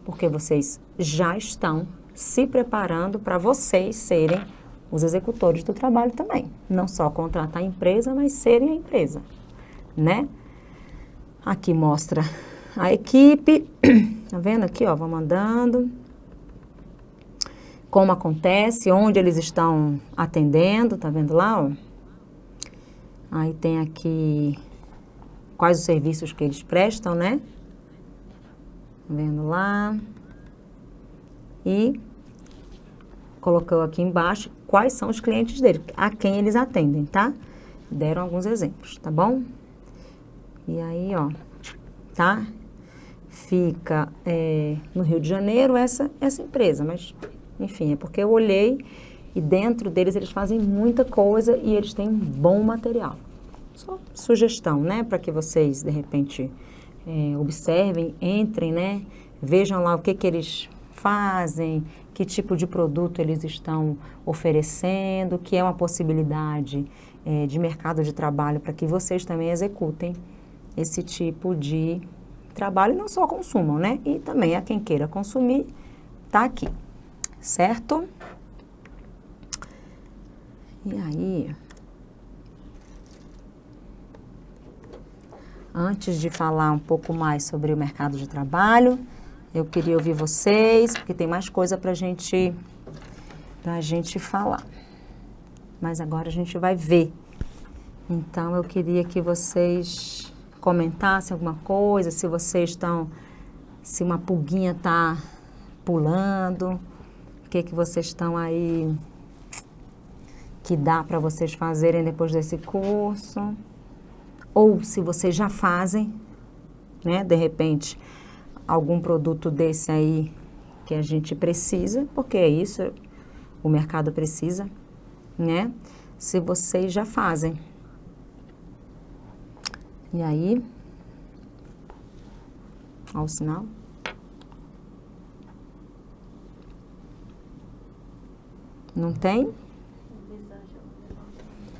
Porque vocês já estão se preparando para vocês serem os executores do trabalho também. Não só contratar a empresa, mas serem a empresa, né? Aqui mostra a equipe, tá vendo aqui, ó, vou mandando. Como acontece, onde eles estão atendendo, tá vendo lá, ó? Aí tem aqui quais os serviços que eles prestam, né? Tá vendo lá? E colocou aqui embaixo quais são os clientes dele, a quem eles atendem, tá? Deram alguns exemplos, tá bom? E aí, ó, tá? Fica no Rio de Janeiro essa empresa, mas, enfim, é porque eu olhei e dentro deles eles fazem muita coisa e eles têm um bom material. Só sugestão, né? Para que vocês, de repente, observem, entrem, né? Vejam lá o que eles fazem, que tipo de produto eles estão oferecendo, que é uma possibilidade de mercado de trabalho para que vocês também executem esse tipo de trabalho e não só consumam, né? E também a quem queira consumir, tá aqui, certo? E aí, antes de falar um pouco mais sobre o mercado de trabalho, eu queria ouvir vocês, porque tem mais coisa pra gente falar. Mas agora a gente vai ver. Então, eu queria que vocês comentassem alguma coisa, se uma pulguinha tá pulando, o que vocês estão aí, que dá para vocês fazerem depois desse curso. Ou se vocês já fazem, né, de repente, algum produto desse aí que a gente precisa, porque é isso, o mercado precisa, né? Se vocês já fazem. E aí, ó o sinal. Não tem?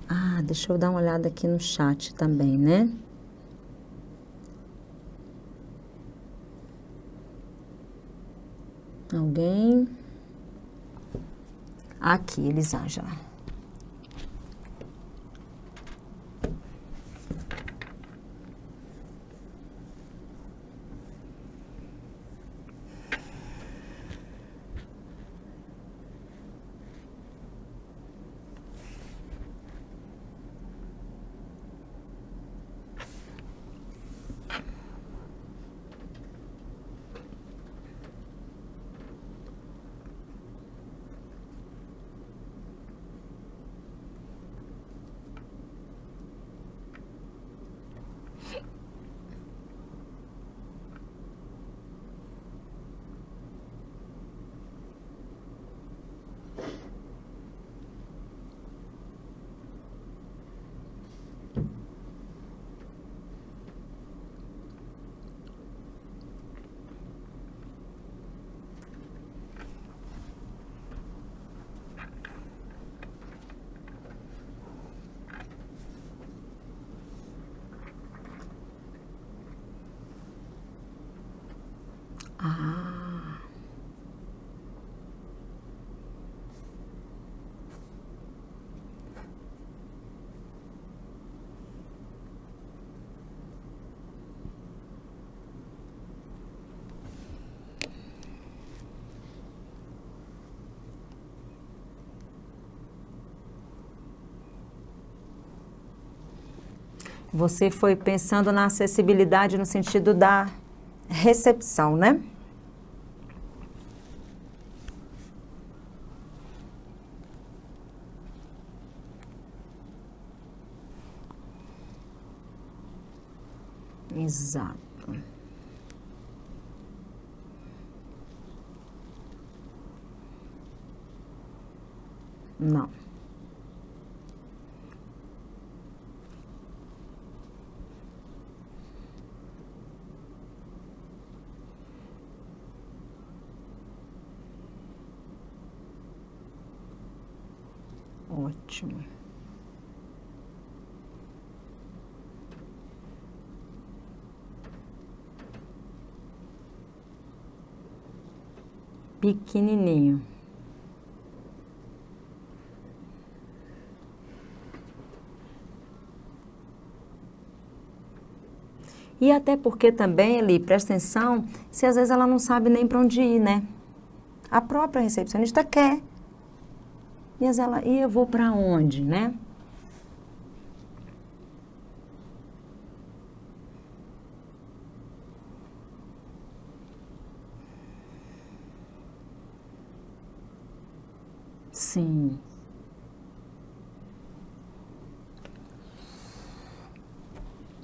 Ah, deixa eu dar uma olhada aqui no chat também, né? Alguém? Aqui, Elisângela. Ah. Você foi pensando na acessibilidade no sentido da recepção, né? Exato. Não. Ótimo. Pequenininho. E até porque também, Eli, presta atenção, se às vezes ela não sabe nem para onde ir, né? A própria recepcionista quer. E às vezes ela, e eu vou para onde, né? Sim.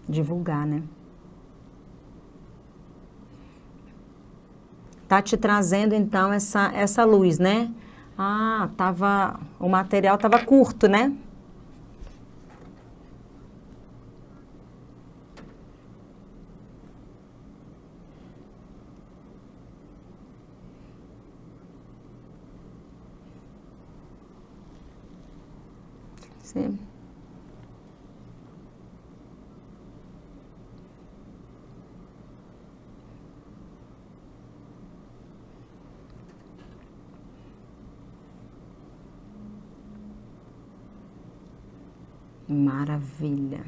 Divulgar, né? Tá te trazendo, então, essa luz, né? Ah, o material estava curto, né? Sim. Maravilha.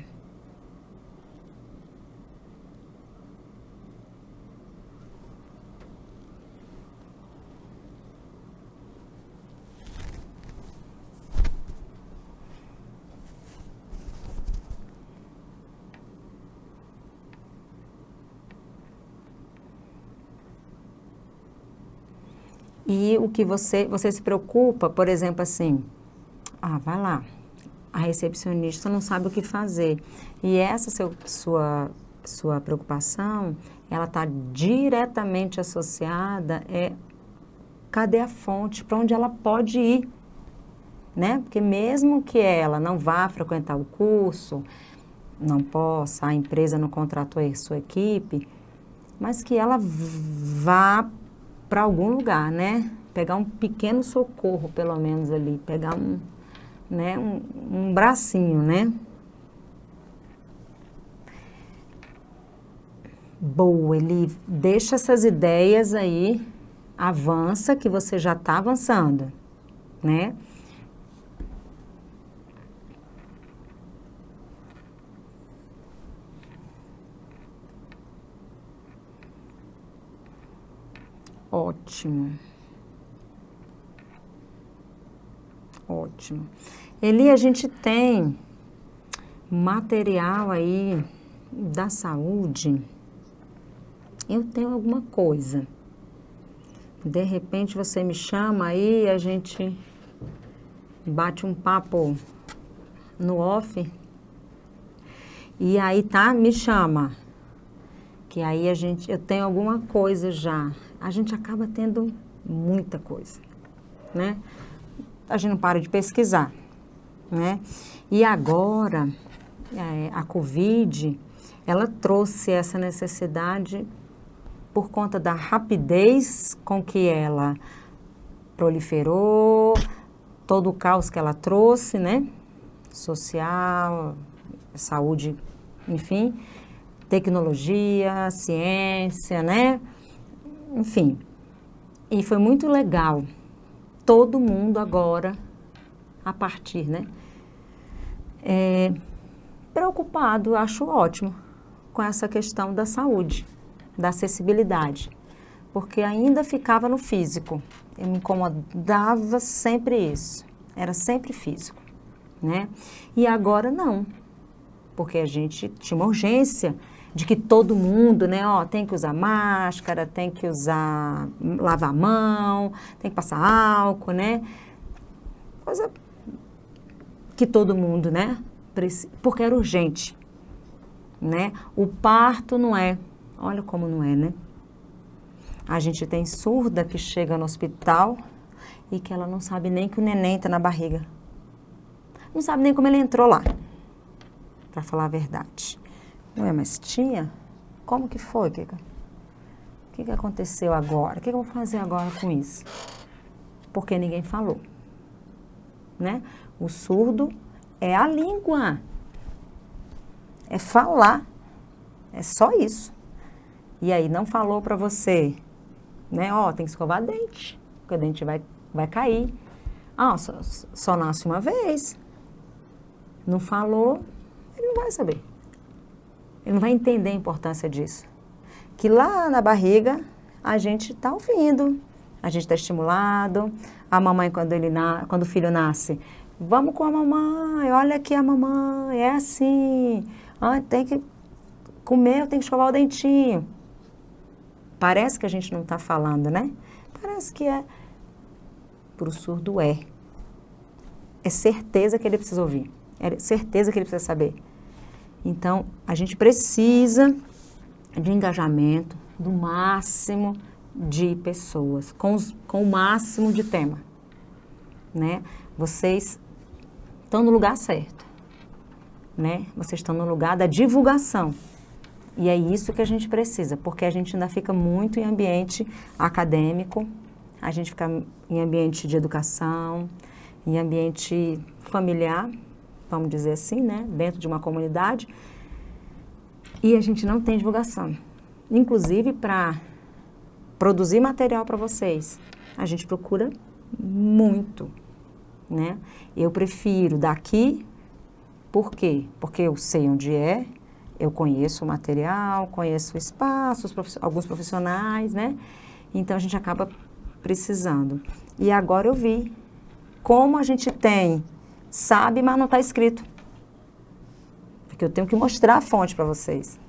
E o que você se preocupa, por exemplo, assim, vai lá, a recepcionista não sabe o que fazer. E essa sua preocupação, ela está diretamente associada, cadê a fonte, para onde ela pode ir, né? Porque mesmo que ela não vá frequentar o curso, não possa, a empresa não contratou a sua equipe, mas que ela vá para algum lugar, né? Pegar um pequeno socorro, pelo menos ali, pegar um bracinho, né? Boa, Eli, deixa essas ideias aí, avança, que você já está avançando, né? Ótimo. Ótimo. Eli, a gente tem material aí da saúde. Eu tenho alguma coisa. De repente você me chama aí, a gente bate um papo no off. E aí, tá? Me chama. Que aí eu tenho alguma coisa já. A gente acaba tendo muita coisa, né? A gente não para de pesquisar, né? E agora, a Covid, ela trouxe essa necessidade por conta da rapidez com que ela proliferou, todo o caos que ela trouxe, né? Social, saúde, enfim, tecnologia, ciência, né? Enfim, e foi muito legal. Todo mundo agora, a partir, né? Preocupado, acho ótimo, com essa questão da saúde, da acessibilidade, porque ainda ficava no físico. Eu me incomodava sempre isso, era sempre físico, né? E agora não. porque a gente tinha uma urgência de que todo mundo, né, tem que usar máscara, tem que lavar a mão, tem que passar álcool, né? Coisa que todo mundo, né, porque era urgente, né? O parto não é, olha como não é, né? A gente tem surda que chega no hospital e que ela não sabe nem que o neném está na barriga. Não sabe nem como ele entrou lá, para falar a verdade. Ué, mas tia, como que foi, Kika? O que aconteceu agora? O que eu vou fazer agora com isso? Porque ninguém falou, né? O surdo é a língua, é falar, é só isso. E aí não falou para você, né? Tem que escovar dente, porque o dente vai cair. Só nasce uma vez. Não falou, ele não vai saber. Ele não vai entender a importância disso. Que lá na barriga, a gente está ouvindo, a gente está estimulado. A mamãe, quando o filho nasce, vamos com a mamãe, olha aqui a mamãe, é assim. Tem que comer, tem que escovar o dentinho. Parece que a gente não está falando, né? Parece que é. Para o surdo é. É certeza que ele precisa ouvir. É certeza que ele precisa saber. Então, a gente precisa de engajamento do máximo de pessoas, com o máximo de tema, né? Vocês estão no lugar certo, né? Vocês estão no lugar da divulgação. E é isso que a gente precisa, porque a gente ainda fica muito em ambiente acadêmico, a gente fica em ambiente de educação, em ambiente familiar, vamos dizer assim, né? Dentro de uma comunidade, e a gente não tem divulgação. Inclusive, para produzir material para vocês, a gente procura muito, né? Eu prefiro daqui, por quê? Porque eu sei onde é, eu conheço o material, conheço o espaço, alguns profissionais, né? Então, a gente acaba precisando. E agora eu vi como a gente sabe, mas não está escrito. Porque eu tenho que mostrar a fonte para vocês.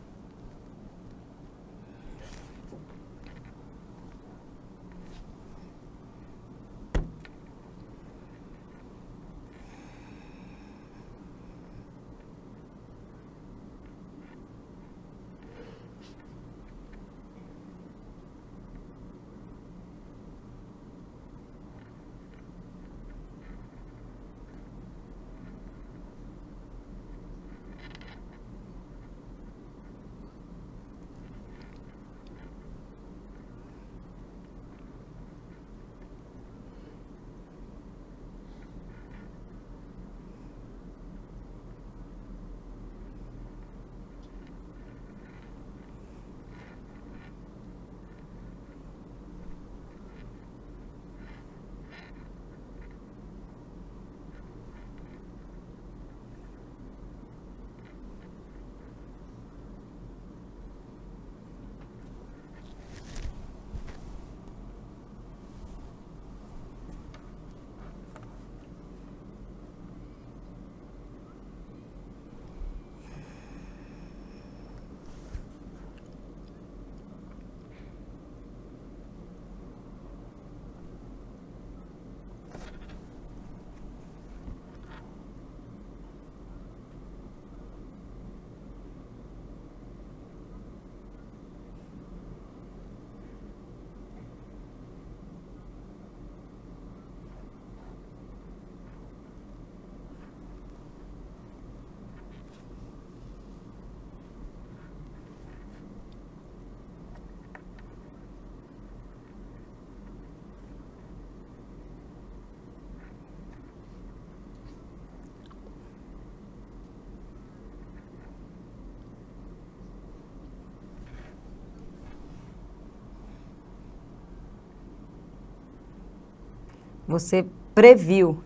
Você previu.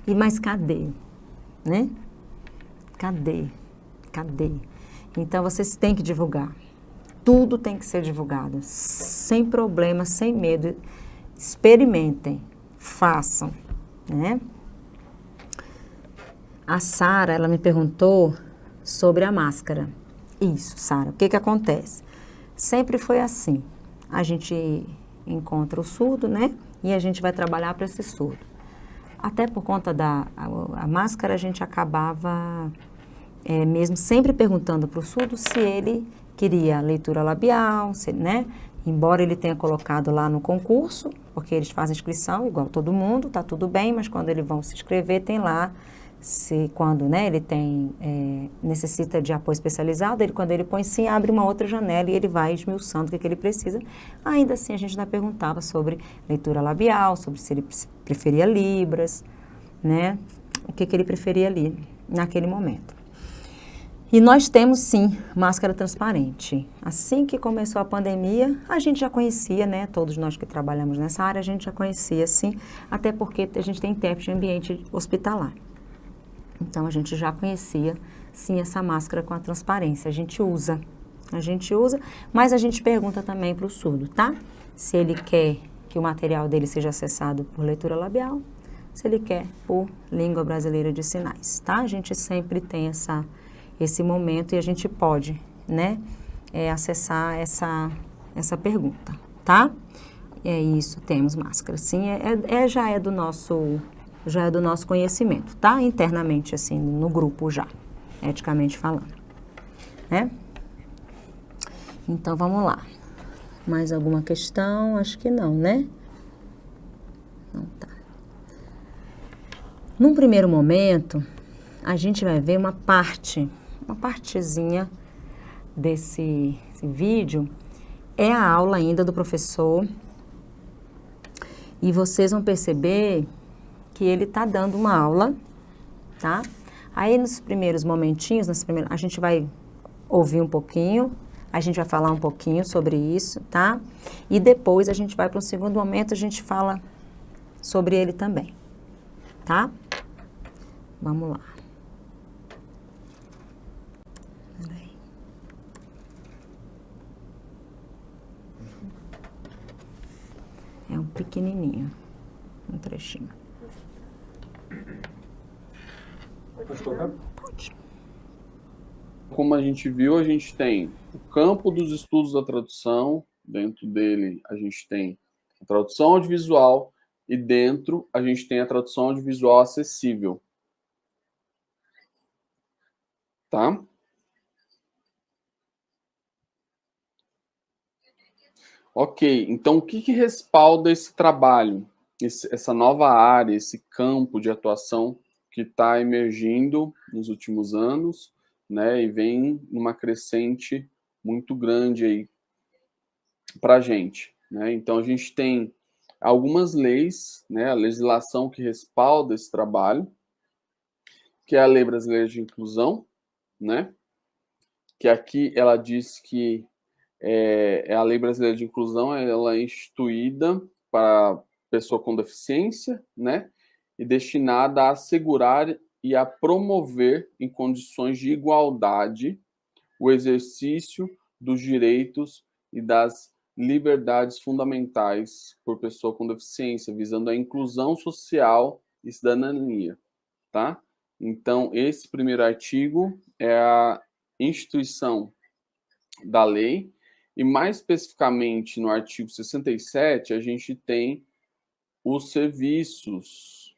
Mas cadê? Né? Cadê? Então, vocês têm que divulgar. Tudo tem que ser divulgado. Sem problema, sem medo. Experimentem. Façam. né? A Sara, ela me perguntou sobre a máscara. Isso, Sara, o que acontece? Sempre foi assim, a gente encontra o surdo, né? E a gente vai trabalhar para esse surdo. Até por conta da a máscara, a gente acabava mesmo sempre perguntando para o surdo se ele queria leitura labial, se, né? Embora ele tenha colocado lá no concurso, porque eles fazem inscrição igual todo mundo, tá tudo bem, mas quando eles vão se inscrever, tem lá, quando né, ele tem, necessita de apoio especializado, quando ele põe sim, abre uma outra janela e ele vai esmiuçando o que ele precisa. Ainda assim, a gente ainda perguntava sobre leitura labial, sobre se ele preferia libras, né? O que ele preferia ali naquele momento. E nós temos, sim, máscara transparente. Assim que começou a pandemia, a gente já conhecia, né? Todos nós que trabalhamos nessa área, a gente já conhecia, sim, até porque a gente tem intérprete em ambiente hospitalar. Então, a gente já conhecia, sim, essa máscara com a transparência. A gente usa, mas a gente pergunta também para o surdo, tá? Se ele quer que o material dele seja acessado por leitura labial, se ele quer por língua brasileira de sinais, tá? A gente sempre tem esse momento e a gente pode, né, acessar essa pergunta, tá? É isso, temos máscara, sim, já é do nosso conhecimento, tá? Internamente, assim, no grupo já, eticamente falando, né? Então, vamos lá. Mais alguma questão? Acho que não, né? Não tá. Num primeiro momento, a gente vai ver uma partezinha desse vídeo, é a aula ainda do professor, e vocês vão perceber que ele tá dando uma aula, tá? Aí nos primeiros momentinhos, a gente vai ouvir um pouquinho, a gente vai falar um pouquinho sobre isso, tá? E depois a gente vai para um segundo momento, a gente fala sobre ele também, tá? Vamos lá. Peraí. É um pequenininho, um trechinho.
Pode colocar?
Pode.
Como a gente viu, a gente tem o campo dos estudos da tradução, dentro dele a gente tem a tradução audiovisual e dentro a gente tem a tradução audiovisual acessível. Tá? Ok, então o que respalda esse trabalho, essa nova área, esse campo de atuação que está emergindo nos últimos anos, né, e vem numa crescente muito grande aí para a gente, né? Então a gente tem algumas leis, né, a legislação que respalda esse trabalho, que é a Lei Brasileira de Inclusão, né? Que aqui ela diz que a Lei Brasileira de Inclusão, ela é instituída para pessoa com deficiência, né? E destinada a assegurar e a promover em condições de igualdade o exercício dos direitos e das liberdades fundamentais por pessoa com deficiência, visando a inclusão social e cidadania, tá? Então, esse primeiro artigo é a instituição da lei, e mais especificamente no artigo 67, a gente tem os serviços,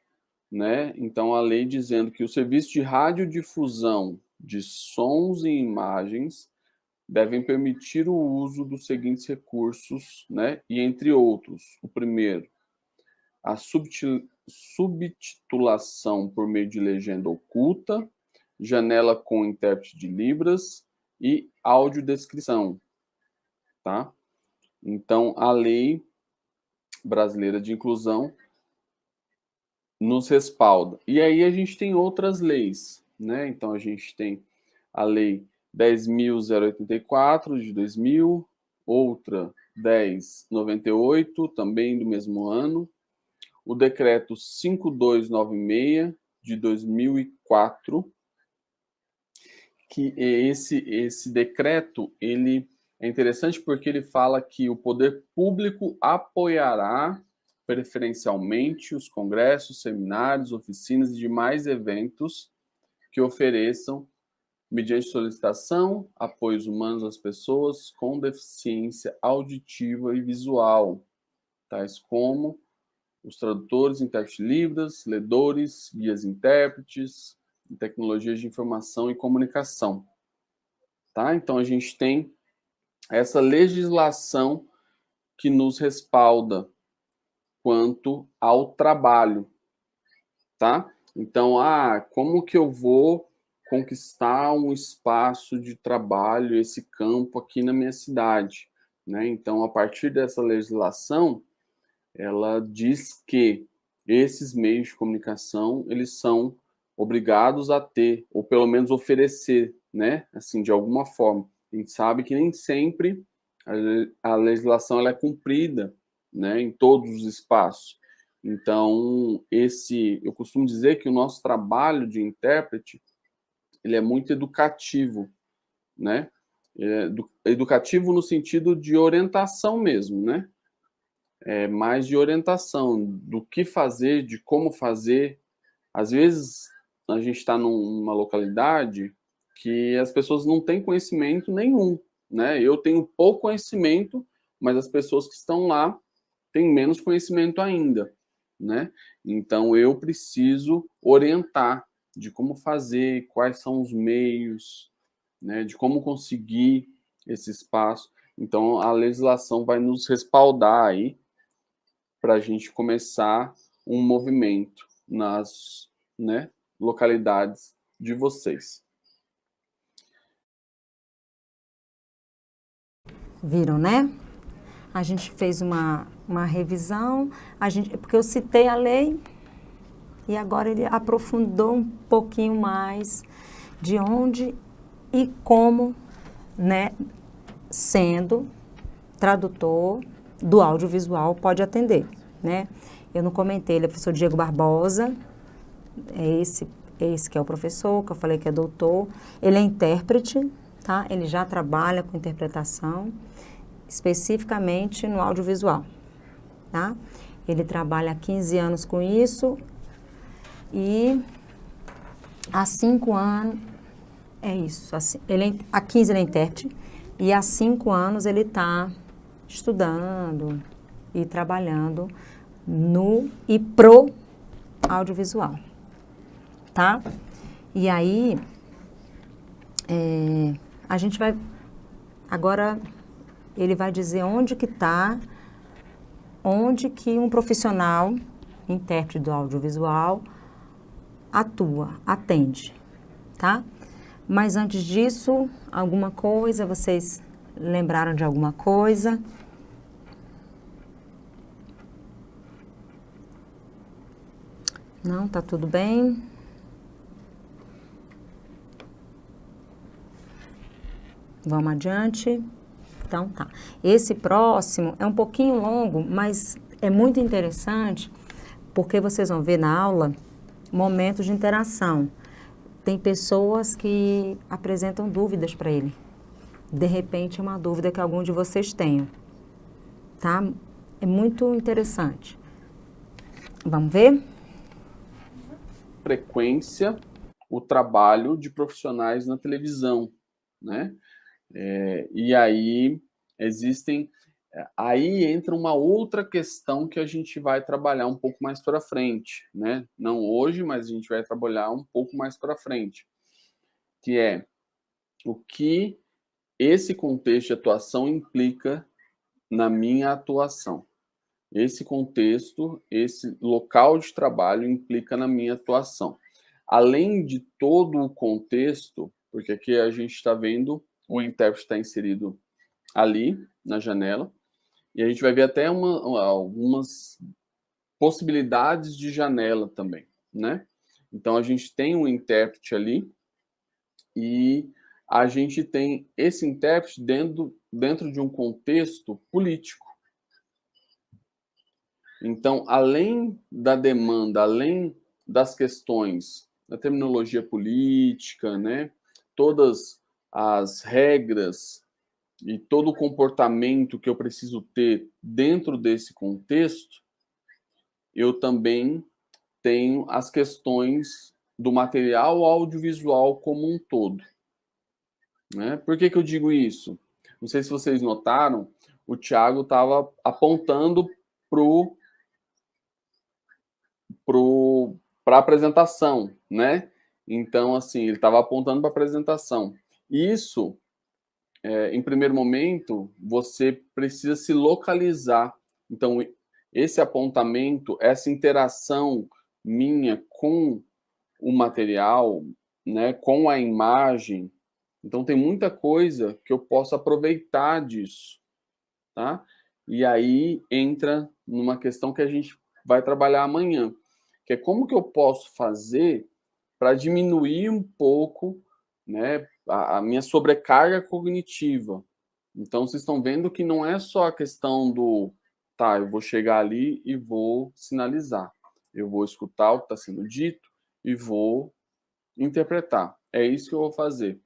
né? Então, a lei dizendo que o serviço de radiodifusão de sons e imagens devem permitir o uso dos seguintes recursos, né? E entre outros, o primeiro, a subtitulação por meio de legenda oculta, janela com intérprete de Libras e audiodescrição, tá? Então, a Lei Brasileira de Inclusão nos respalda. E aí a gente tem outras leis, né? Então, a gente tem a Lei 10.084, de 2000, outra 1098, também do mesmo ano, o Decreto 5296, de 2004, que esse decreto, ele é interessante porque ele fala que o poder público apoiará preferencialmente os congressos, seminários, oficinas e demais eventos que ofereçam, mediante solicitação, apoios humanos às pessoas com deficiência auditiva e visual, tais como os tradutores, intérpretes de Libras, ledores, guias intérpretes, e tecnologias de informação e comunicação. Tá? Então, a gente tem essa legislação que nos respalda quanto ao trabalho. Tá? Então, como que eu vou conquistar um espaço de trabalho, esse campo aqui na minha cidade? Né? Então, a partir dessa legislação, ela diz que esses meios de comunicação, eles são obrigados a ter, ou pelo menos oferecer, né? Assim, de alguma forma. A gente sabe que nem sempre a legislação ela é cumprida, né, em todos os espaços. Então, eu costumo dizer que o nosso trabalho de intérprete, ele é muito educativo, né? Educativo no sentido de orientação mesmo, né? Mais de orientação do que fazer, de como fazer. Às vezes, a gente está numa localidade que as pessoas não têm conhecimento nenhum, né? Eu tenho pouco conhecimento, mas as pessoas que estão lá têm menos conhecimento ainda, né? Então, eu preciso orientar de como fazer, quais são os meios, né? De como conseguir esse espaço. Então, a legislação vai nos respaldar aí para a gente começar um movimento nas, né, localidades de vocês.
Viram, né? A gente fez uma revisão, porque eu citei a lei e agora ele aprofundou um pouquinho mais de onde e como, né, sendo tradutor do audiovisual pode atender, né? Eu não comentei, ele é o professor Diego Barbosa, é esse que é o professor, que eu falei que é doutor. Ele é intérprete, tá? Ele já trabalha com interpretação, especificamente no audiovisual, tá? Ele trabalha há 15 anos com isso e há 5 anos, assim, há 15 ele é intérprete e há 5 anos ele está estudando e trabalhando no e pro audiovisual, tá? E aí, a gente vai, agora ele vai dizer onde que um profissional, intérprete do audiovisual, atua, atende, tá? Mas antes disso, alguma coisa, vocês lembraram de alguma coisa? Não, tá tudo bem? Vamos adiante? Então tá. Esse próximo é um pouquinho longo, mas é muito interessante, porque vocês vão ver na aula momentos de interação. Tem pessoas que apresentam dúvidas para ele. De repente é uma dúvida que algum de vocês tenha, tá? É muito interessante. Vamos ver?
Frequência, o trabalho de profissionais na televisão, né? E aí aí entra uma outra questão que a gente vai trabalhar um pouco mais para frente, né? Não hoje, mas a gente vai trabalhar um pouco mais para frente, que é o que esse contexto de atuação implica na minha atuação. Esse contexto, esse local de trabalho implica na minha atuação. Além de todo o contexto, porque aqui a gente está vendo o intérprete está inserido ali na janela, e a gente vai ver até algumas possibilidades de janela também, né? Então a gente tem um intérprete ali e a gente tem esse intérprete dentro de um contexto político. Então, além da demanda, além das questões da terminologia política, né, todas as regras e todo o comportamento que eu preciso ter dentro desse contexto, eu também tenho as questões do material audiovisual como um todo, né? Por que eu digo isso? Não sei se vocês notaram, o Thiago estava apontando para a apresentação, né? Então, assim, ele estava apontando para a apresentação. Isso, em primeiro momento, você precisa se localizar. Então, esse apontamento, essa interação minha com o material, né, com a imagem, então tem muita coisa que eu posso aproveitar disso, tá? E aí entra numa questão que a gente vai trabalhar amanhã, que é como que eu posso fazer para diminuir um pouco, né, a minha sobrecarga cognitiva. Então, vocês estão vendo que não é só a questão do, tá, eu vou chegar ali e vou sinalizar. Eu vou escutar o que está sendo dito e vou interpretar. É isso que eu vou fazer.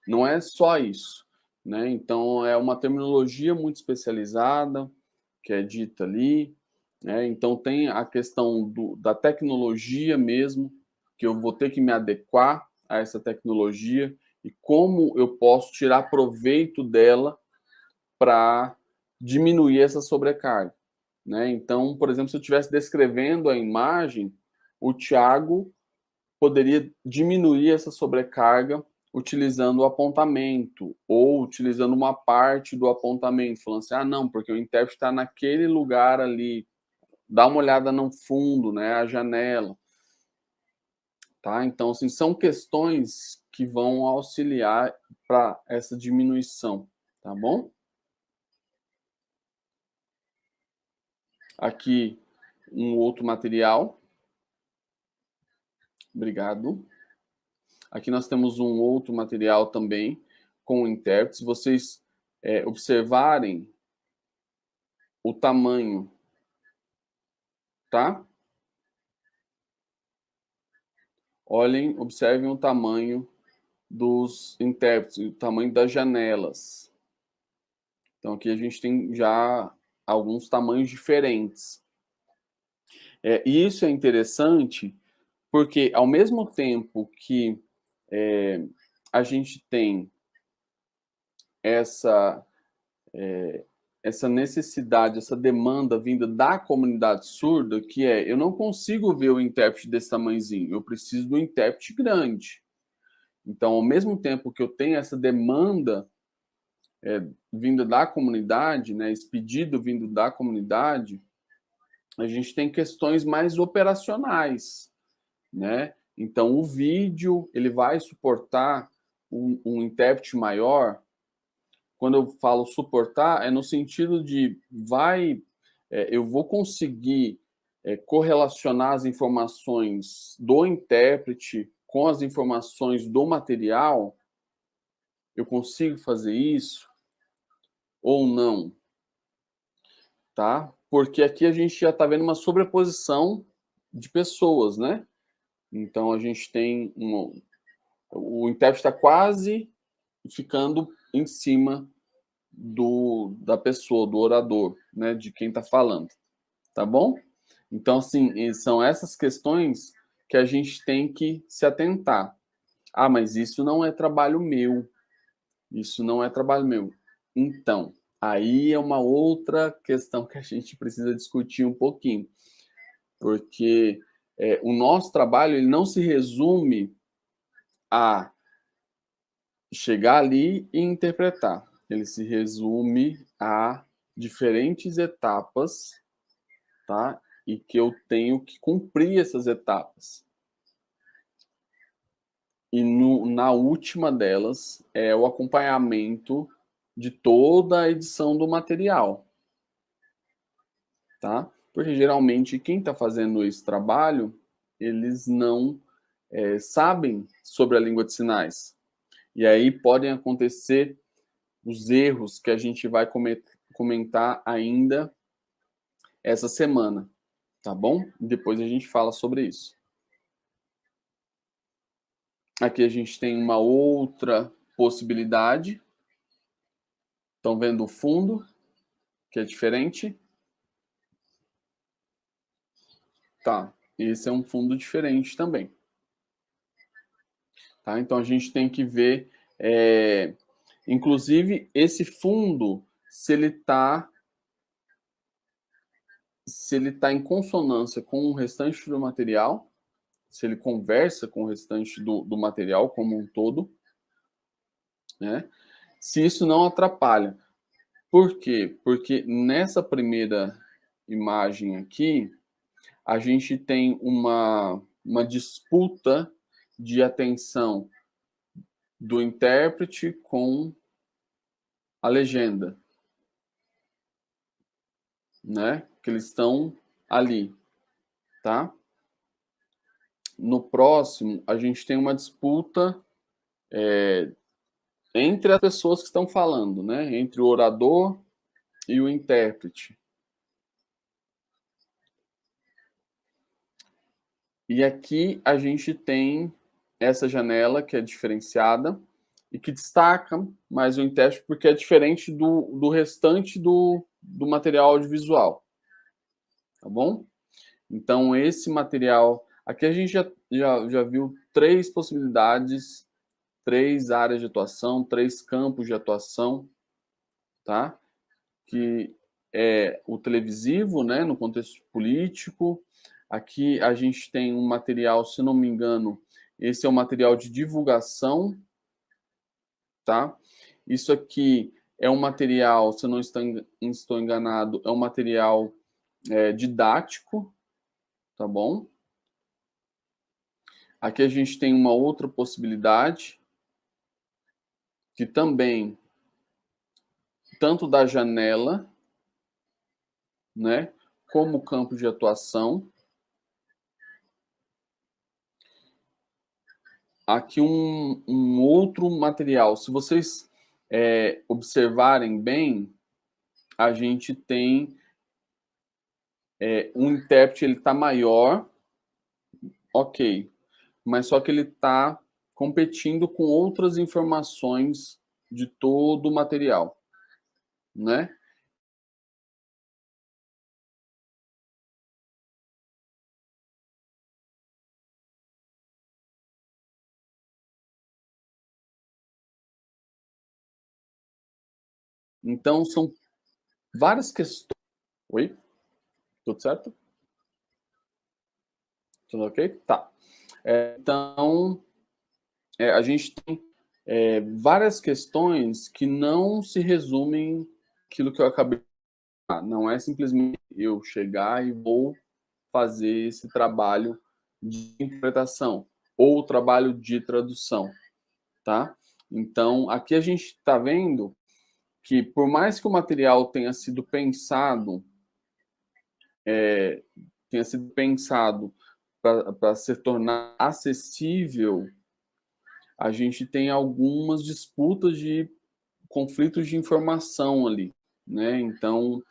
Não é só isso, né? Então, é uma terminologia muito especializada que é dita ali, né? Então, tem a questão da tecnologia mesmo, que eu vou ter que me adequar a essa tecnologia e como eu posso tirar proveito dela para diminuir essa sobrecarga, né? Então, por exemplo, se eu estivesse descrevendo a imagem, o Thiago poderia diminuir essa sobrecarga utilizando o apontamento ou utilizando uma parte do apontamento, falando assim, ah, não, porque o intérprete está naquele lugar ali, dá uma olhada no fundo, né, a janela, tá? Então, assim, são questões que vão auxiliar para essa diminuição, tá bom? Aqui um outro material. Obrigado. Aqui nós temos um outro material também com intérpretes. Se vocês observarem o tamanho, tá? Olhem, observem o tamanho dos intérpretes, o tamanho das janelas. Então aqui a gente tem já alguns tamanhos diferentes. E isso é interessante porque ao mesmo tempo que a gente tem essa necessidade, essa demanda vinda da comunidade surda, que é, eu não consigo ver o intérprete desse tamanhozinho, eu preciso do intérprete grande. Então, ao mesmo tempo que eu tenho essa demanda vinda da comunidade, né, esse pedido vindo da comunidade, a gente tem questões mais operacionais, né? Então, o vídeo, ele vai suportar um intérprete maior. Quando eu falo suportar, é no sentido de eu vou conseguir correlacionar as informações do intérprete com as informações do material. Eu consigo fazer isso ou não, tá? Porque aqui a gente já está vendo uma sobreposição de pessoas, né? Então a gente tem o intérprete está quase ficando em cima da pessoa, do orador, né, de quem está falando, tá bom? Então, assim, são essas questões que a gente tem que se atentar. Ah, mas isso não é trabalho meu. Isso não é trabalho meu. Então, aí é uma outra questão que a gente precisa discutir um pouquinho, porque o nosso trabalho ele não se resume a chegar ali e interpretar. Ele se resume a diferentes etapas, tá? E que eu tenho que cumprir essas etapas. E na última delas é o acompanhamento de toda a edição do material, tá? Porque geralmente quem está fazendo esse trabalho, eles não sabem sobre a língua de sinais. E aí podem acontecer os erros que a gente vai comentar ainda essa semana, tá bom? Depois a gente fala sobre isso. Aqui a gente tem uma outra possibilidade. Estão vendo o fundo, que é diferente? Tá, esse é um fundo diferente também. Tá? Então a gente tem que ver, inclusive, esse fundo, se ele está em consonância com o restante do material, se ele conversa com o restante do material como um todo, né? Se isso não atrapalha. Por quê? Porque nessa primeira imagem aqui, a gente tem uma disputa de atenção do intérprete com a legenda, né? Que eles estão ali, tá? No próximo, a gente tem uma disputa entre as pessoas que estão falando, né? Entre o orador e o intérprete. E aqui a gente tem essa janela que é diferenciada e que destaca mais o intérprete porque é diferente do restante do material audiovisual. Tá bom? Então, esse material... Aqui a gente já viu 3 possibilidades, 3 áreas de atuação, 3 campos de atuação, tá? Que é o televisivo, né, no contexto político. Aqui a gente tem um material, se não me engano, esse é um material de divulgação, tá? Isso aqui é um material, se eu não estou enganado, é um material didático, tá bom? Aqui a gente tem uma outra possibilidade, que também, tanto da janela, né, como campo de atuação. Aqui um outro material. Se vocês observarem bem, a gente tem um intérprete, ele está maior, ok, mas só que ele está competindo com outras informações de todo o material, né? Então, são várias questões. Oi? Tudo certo? Tudo ok? Tá. Então, a gente tem várias questões que não se resumem aquilo que eu acabei de falar. Não é simplesmente eu chegar e vou fazer esse trabalho de interpretação ou trabalho de tradução, tá? Então, aqui a gente está vendo que, por mais que o material tenha sido pensado para se tornar acessível, a gente tem algumas disputas de conflitos de informação ali, né? Então,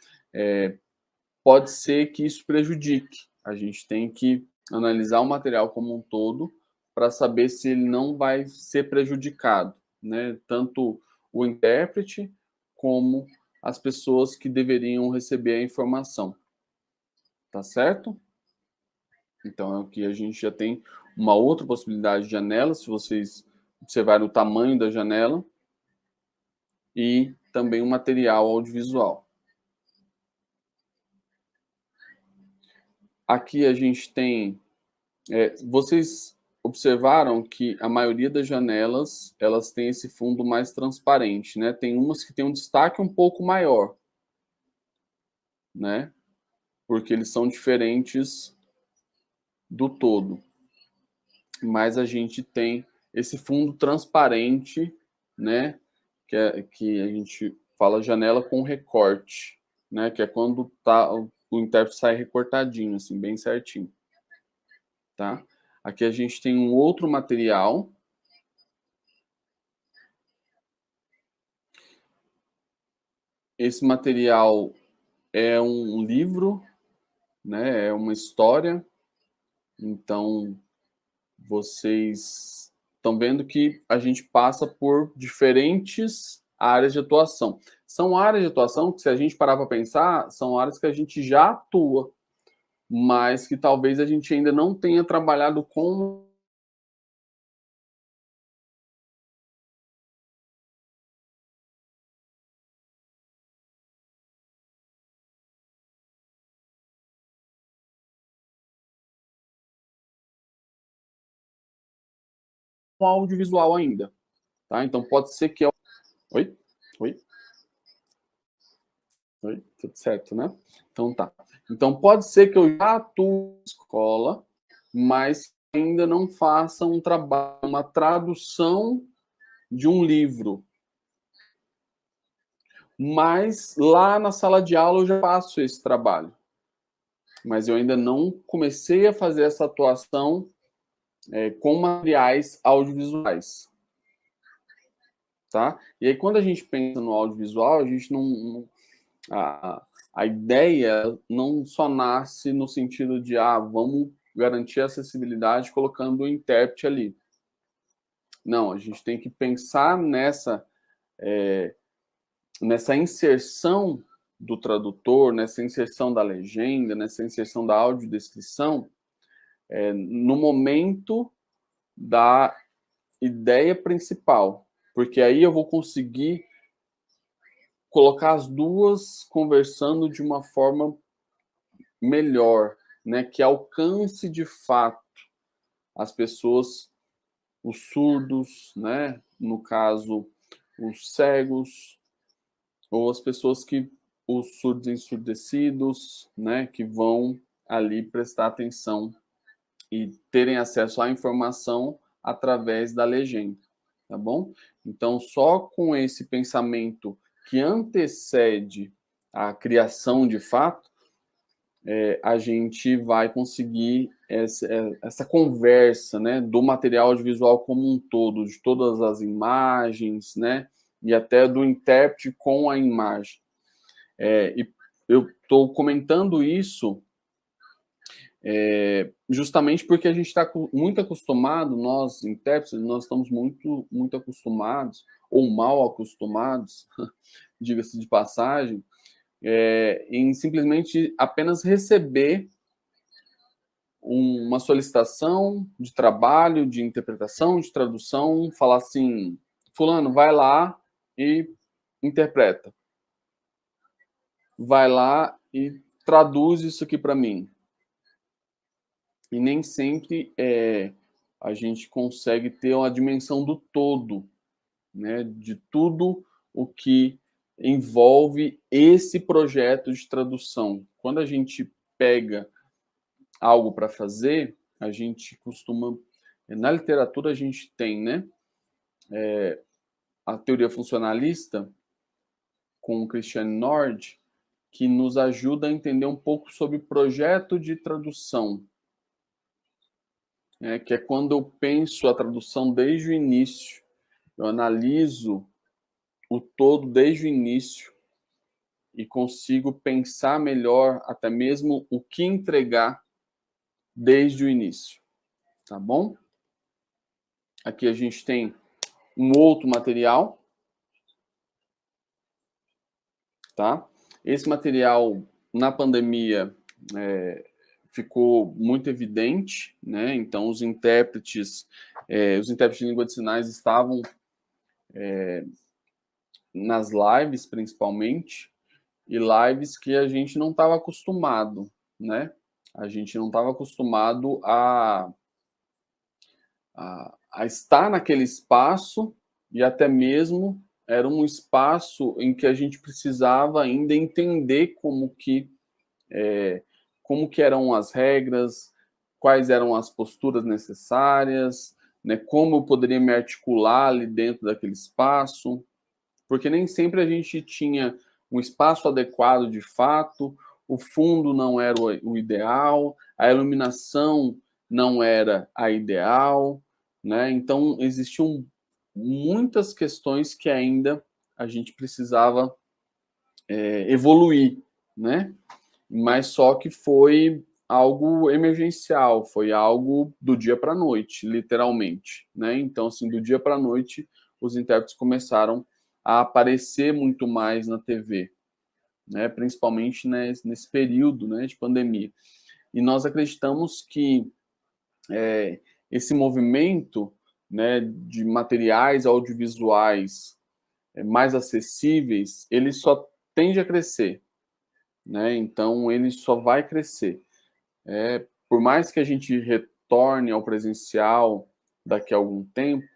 pode ser que isso prejudique. A gente tem que analisar o material como um todo para saber se ele não vai ser prejudicado, né? Tanto o intérprete como as pessoas que deveriam receber a informação. Tá certo? Então, aqui a gente já tem uma outra possibilidade de janela, se vocês observarem o tamanho da janela, e também o material audiovisual. Aqui a gente tem... vocês observaram que a maioria das janelas, elas têm esse fundo mais transparente, né? Tem umas que têm um destaque um pouco maior, né? Porque eles são diferentes do todo. Mas a gente tem esse fundo transparente, né? Que a gente fala janela com recorte, né? Que é quando o intérprete sai recortadinho, assim, bem certinho. Tá? Aqui a gente tem um outro material. Esse material é um livro, né? É uma história. Então, vocês estão vendo que a gente passa por diferentes áreas de atuação. São áreas de atuação que, se a gente parar para pensar, são áreas que a gente já atua, mas que talvez a gente ainda não tenha trabalhado com o audiovisual ainda, tá? Então pode ser que... Oi? Oi? Oi? Tudo certo, né? Então tá. Então pode ser que eu já atue na escola, mas ainda não faça um trabalho, uma tradução de um livro. Mas lá na sala de aula eu já faço esse trabalho. Mas eu ainda não comecei a fazer essa atuação com materiais audiovisuais. Tá? E aí, quando a gente pensa no audiovisual, a gente a ideia não só nasce no sentido de vamos garantir a acessibilidade colocando o intérprete ali. Não, a gente tem que pensar nessa inserção do tradutor, nessa inserção da legenda, nessa inserção da audiodescrição, no momento da ideia principal, porque aí eu vou conseguir colocar as duas conversando de uma forma melhor, né, que alcance de fato as pessoas, os surdos, né, no caso, os cegos, ou as pessoas os surdos ensurdecidos, né, que vão ali prestar atenção e terem acesso à informação através da legenda, tá bom? Então, só com esse pensamento que antecede a criação de fato, a gente vai conseguir essa conversa, né, do material audiovisual como um todo, de todas as imagens, né, e até do intérprete com a imagem. E eu estou comentando isso justamente porque a gente está muito acostumado, nós intérpretes, nós estamos muito acostumados, ou mal acostumados, diga-se de passagem, em simplesmente apenas receber uma solicitação de trabalho, de interpretação, de tradução, falar assim, fulano, vai lá e interpreta. Vai lá e traduz isso aqui para mim. E nem sempre a gente consegue ter uma dimensão do todo, né, de tudo o que envolve esse projeto de tradução. Quando a gente pega algo para fazer, a gente costuma... Na literatura a gente tem, né, a teoria funcionalista com o Christian Nord, que nos ajuda a entender um pouco sobre projeto de tradução, que é quando eu penso a tradução desde o início, eu analiso o todo desde o início e consigo pensar melhor até mesmo o que entregar desde o início, tá bom? Aqui a gente tem um outro material, tá? Esse material, na pandemia, ficou muito evidente, né? Então, os intérpretes de língua de sinais estavam nas lives, principalmente, e lives que a gente não estava acostumado, né? A gente não estava acostumado a estar naquele espaço, e até mesmo era um espaço em que a gente precisava ainda entender como que eram as regras, quais eram as posturas necessárias, né, como eu poderia me articular ali dentro daquele espaço, porque nem sempre a gente tinha um espaço adequado de fato, o fundo não era o ideal, a iluminação não era a ideal, né? Então, existiam muitas questões que ainda a gente precisava evoluir, né? Mas só que foi algo emergencial, foi algo do dia para a noite, literalmente, né? Então, assim, do dia para a noite, os intérpretes começaram a aparecer muito mais na TV, né? Principalmente nesse período, né, de pandemia. E nós acreditamos que esse movimento, né, de materiais audiovisuais mais acessíveis, ele só tende a crescer, né? Então, ele só vai crescer. Por mais que a gente retorne ao presencial daqui a algum tempo,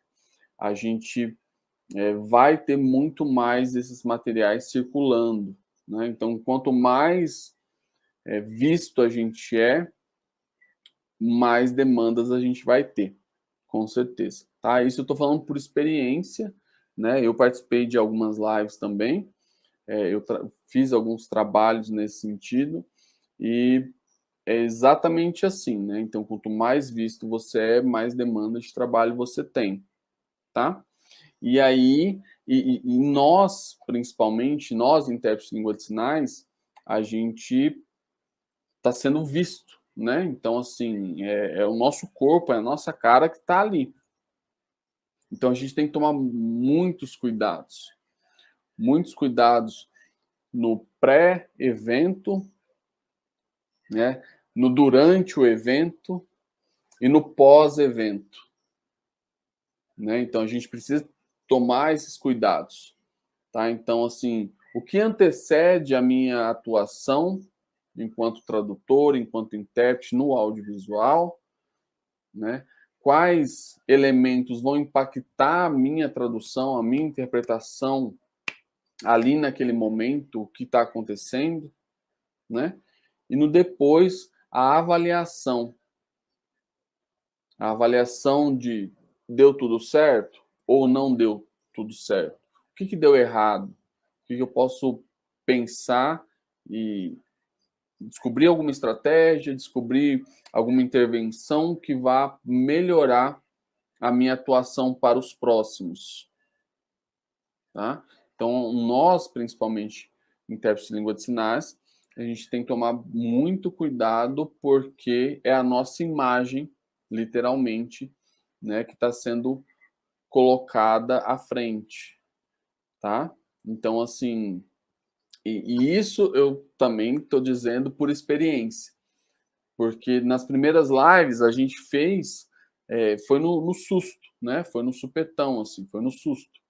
a gente vai ter muito mais desses materiais circulando, né? Então, quanto mais visto a gente mais demandas a gente vai ter, com certeza. Tá? Isso eu estou falando por experiência, né? Eu participei de algumas lives também, eu fiz alguns trabalhos nesse sentido, e é exatamente assim, né? Então, quanto mais visto você mais demanda de trabalho você tem, tá? E aí, e nós, principalmente, nós, intérpretes de língua de sinais, a gente está sendo visto, né? Então, assim, é o nosso corpo, é a nossa cara que está ali. Então, a gente tem que tomar muitos cuidados no pré-evento, né? No durante o evento e no pós-evento, né? Então, a gente precisa tomar esses cuidados, tá? Então, assim, o que antecede a minha atuação enquanto tradutor, enquanto intérprete no audiovisual, né? Quais elementos vão impactar a minha tradução, a minha interpretação ali naquele momento, o que está acontecendo, né? E no depois, a avaliação de deu tudo certo ou não deu tudo certo. O que deu errado? O que eu posso pensar e descobrir alguma estratégia, descobrir alguma intervenção que vá melhorar a minha atuação para os próximos, tá? Então, nós, principalmente, intérpretes de língua de sinais, a gente tem que tomar muito cuidado porque é a nossa imagem, literalmente, né, que está sendo colocada à frente, tá? Então, assim, e isso eu também estou dizendo por experiência, porque nas primeiras lives a gente fez, foi no susto, né? Foi no supetão, assim, foi no susto.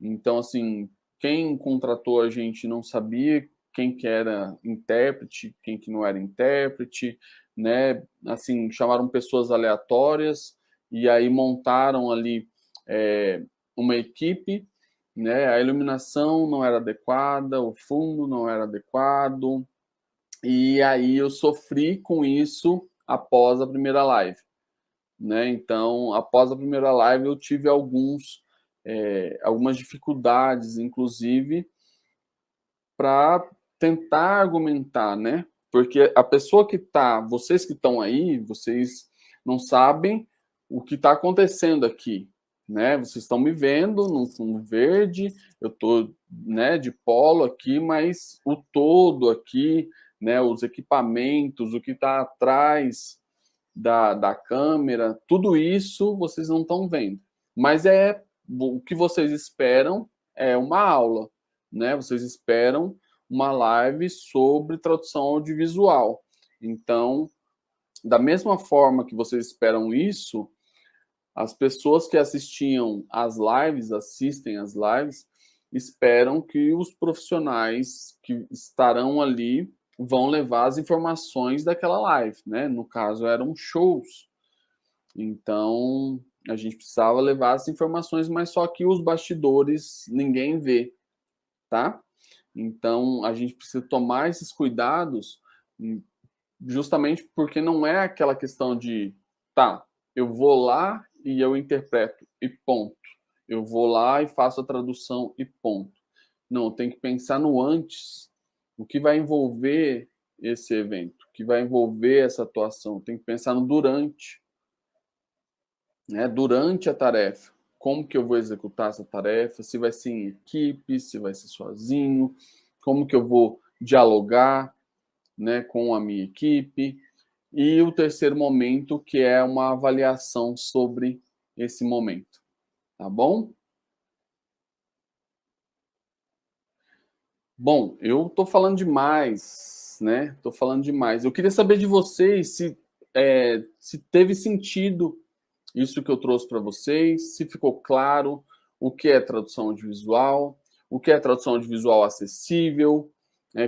Então, assim, quem contratou a gente não sabia quem que era intérprete, quem que não era intérprete, né? Assim, chamaram pessoas aleatórias e aí montaram ali uma equipe, né? A iluminação não era adequada, o fundo não era adequado, e aí eu sofri com isso após a primeira live, né? Então, após a primeira live eu tive algumas dificuldades, inclusive, para tentar argumentar, né? Porque a pessoa que está, vocês que estão aí, vocês não sabem o que está acontecendo aqui, né? Vocês estão me vendo no fundo verde, eu estou, né, de polo aqui, mas o todo aqui, né, os equipamentos, o que está atrás da câmera, tudo isso vocês não estão vendo. Mas o que vocês esperam é uma aula, né? Vocês esperam uma live sobre tradução audiovisual. Então, da mesma forma que vocês esperam isso, as pessoas que assistiam às lives, assistem às lives, esperam que os profissionais que estarão ali vão levar as informações daquela live, né? No caso, eram shows. Então, a gente precisava levar as informações, mas só que os bastidores ninguém vê, tá? Então, a gente precisa tomar esses cuidados justamente porque não é aquela questão de, tá, eu vou lá e eu interpreto e ponto. Eu vou lá e faço a tradução e ponto. Não, tem que pensar no antes, o que vai envolver esse evento, o que vai envolver essa atuação. Tem que pensar no durante, né? Durante a tarefa. Como que eu vou executar essa tarefa? Se vai ser em equipe, se vai ser sozinho, como que eu vou dialogar, né, com a minha equipe. E o terceiro momento, que é uma avaliação sobre esse momento. Tá bom? Bom, eu estou falando demais. demais, né? Tô falando demais. Eu queria saber de vocês se teve sentido isso que eu trouxe para vocês, se ficou claro o que é tradução audiovisual, o que é tradução audiovisual acessível,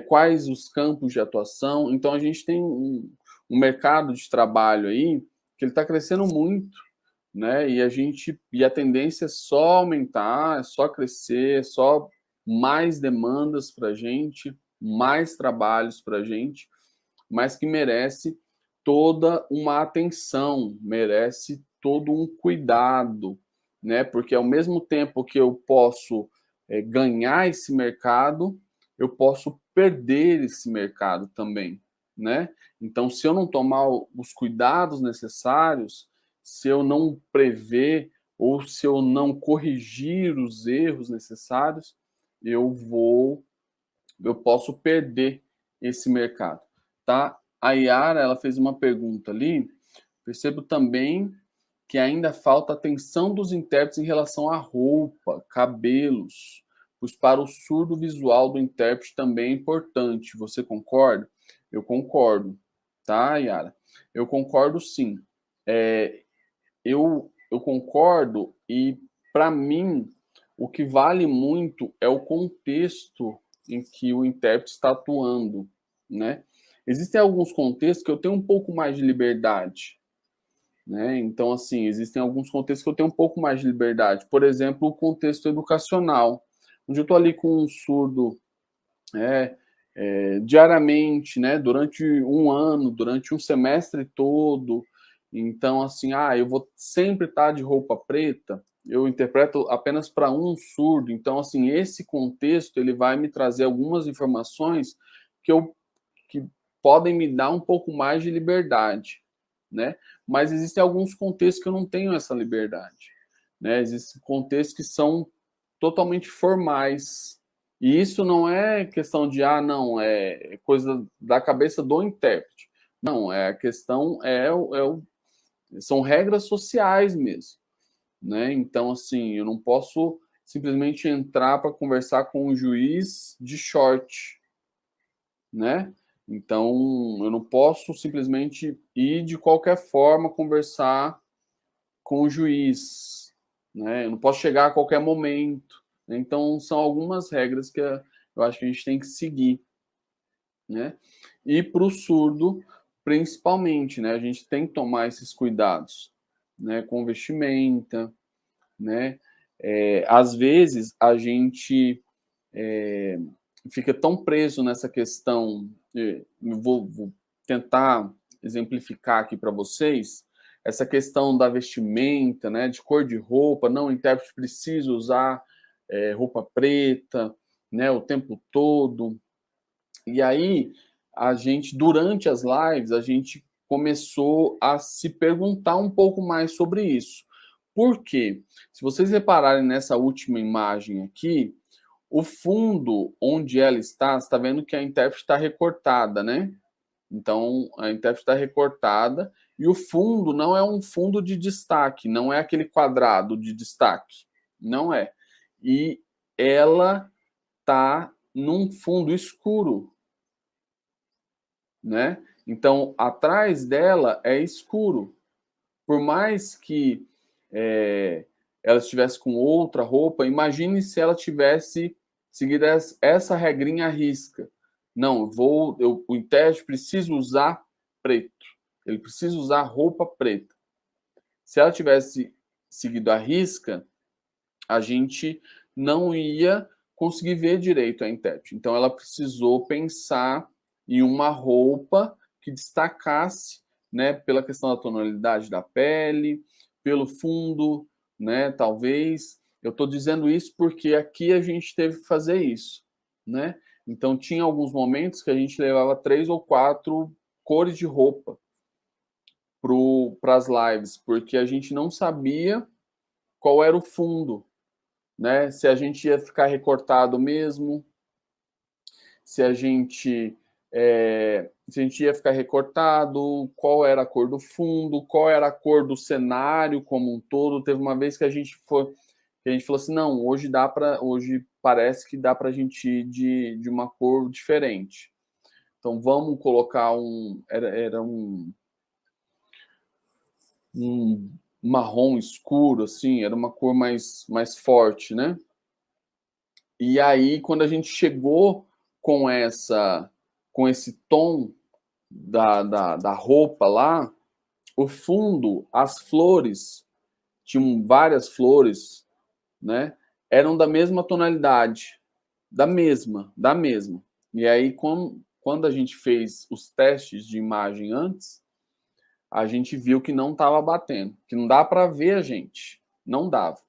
quais os campos de atuação. Então, a gente tem um mercado de trabalho aí que ele está crescendo muito, né? E a tendência é só aumentar, é só crescer, é só mais demandas para a gente, mais trabalhos para a gente, mas que merece toda uma atenção, merece todo um cuidado, né? Porque ao mesmo tempo que eu posso ganhar esse mercado, eu posso perder esse mercado também, né? Então, se eu não tomar os cuidados necessários, se eu não prever ou se eu não corrigir os erros necessários, eu posso perder esse mercado, tá? A Yara, ela fez uma pergunta ali. Percebo também que ainda falta atenção dos intérpretes em relação à roupa, cabelos, pois para o surdo visual do intérprete também é importante. Você concorda? Eu concordo, tá, Yara? Eu concordo sim. Eu concordo e, para mim, o que vale muito é o contexto em que o intérprete está atuando, né? Existem alguns contextos que eu tenho um pouco mais de liberdade, né? Então, assim, existem alguns contextos que eu tenho um pouco mais de liberdade. Por exemplo, o contexto educacional, onde eu estou ali com um surdo diariamente, né? Durante um ano, durante um semestre todo. Então, assim, eu vou sempre estar de roupa preta. Eu interpreto apenas para um surdo. Então, assim, esse contexto ele vai me trazer algumas informações que podem me dar um pouco mais de liberdade, né? Mas existem alguns contextos que eu não tenho essa liberdade, né? Existem contextos que são totalmente formais. E isso não é questão de, não, é coisa da cabeça do intérprete. Não, a questão são regras sociais mesmo, né? Então, assim, eu não posso simplesmente entrar para conversar com o juiz de short, né? Então, eu não posso simplesmente ir de qualquer forma conversar com o juiz, né? Eu não posso chegar a qualquer momento. Né? Então, são algumas regras que eu acho que a gente tem que seguir, né? E para o surdo, principalmente, né? A gente tem que tomar esses cuidados, né? Com vestimenta, né? Às vezes, a gente fica tão preso nessa questão. Vou tentar exemplificar aqui para vocês essa questão da vestimenta, né, de cor de roupa. Não, o intérprete precisa usar roupa preta, né, o tempo todo. E aí, durante as lives, a gente começou a se perguntar um pouco mais sobre isso. Por quê? Se vocês repararem nessa última imagem aqui, o fundo onde ela está, você está vendo que a intérprete está recortada, né? Então, a intérprete está recortada e o fundo não é um fundo de destaque, não é aquele quadrado de destaque, não é. E ela está num fundo escuro, né? Então, atrás dela é escuro. Por mais que ela estivesse com outra roupa, imagine se ela tivesse seguido essa regrinha à risca. Não, o intérprete precisa usar preto. Ele precisa usar roupa preta. Se ela tivesse seguido à risca, a gente não ia conseguir ver direito a intérprete. Então, ela precisou pensar em uma roupa que destacasse, né, pela questão da tonalidade da pele, pelo fundo, né, talvez. Eu estou dizendo isso porque aqui a gente teve que fazer isso, né? Então, tinha alguns momentos que a gente levava 3 ou 4 cores de roupa para as lives, porque a gente não sabia qual era o fundo, né? Se a gente ia ficar recortado mesmo, se a gente ia ficar recortado, qual era a cor do fundo, qual era a cor do cenário como um todo. Teve uma vez que a gente falou assim, não, hoje parece que dá para a gente ir de uma cor diferente. Então, vamos colocar era um marrom escuro, assim, era uma cor mais forte, né? E aí, quando a gente chegou com esse tom da roupa lá, o fundo, as flores, tinham várias flores, né? Eram da mesma tonalidade, da mesma. E aí, quando a gente fez os testes de imagem antes, a gente viu que não estava batendo, que não dá para ver a gente, não dava,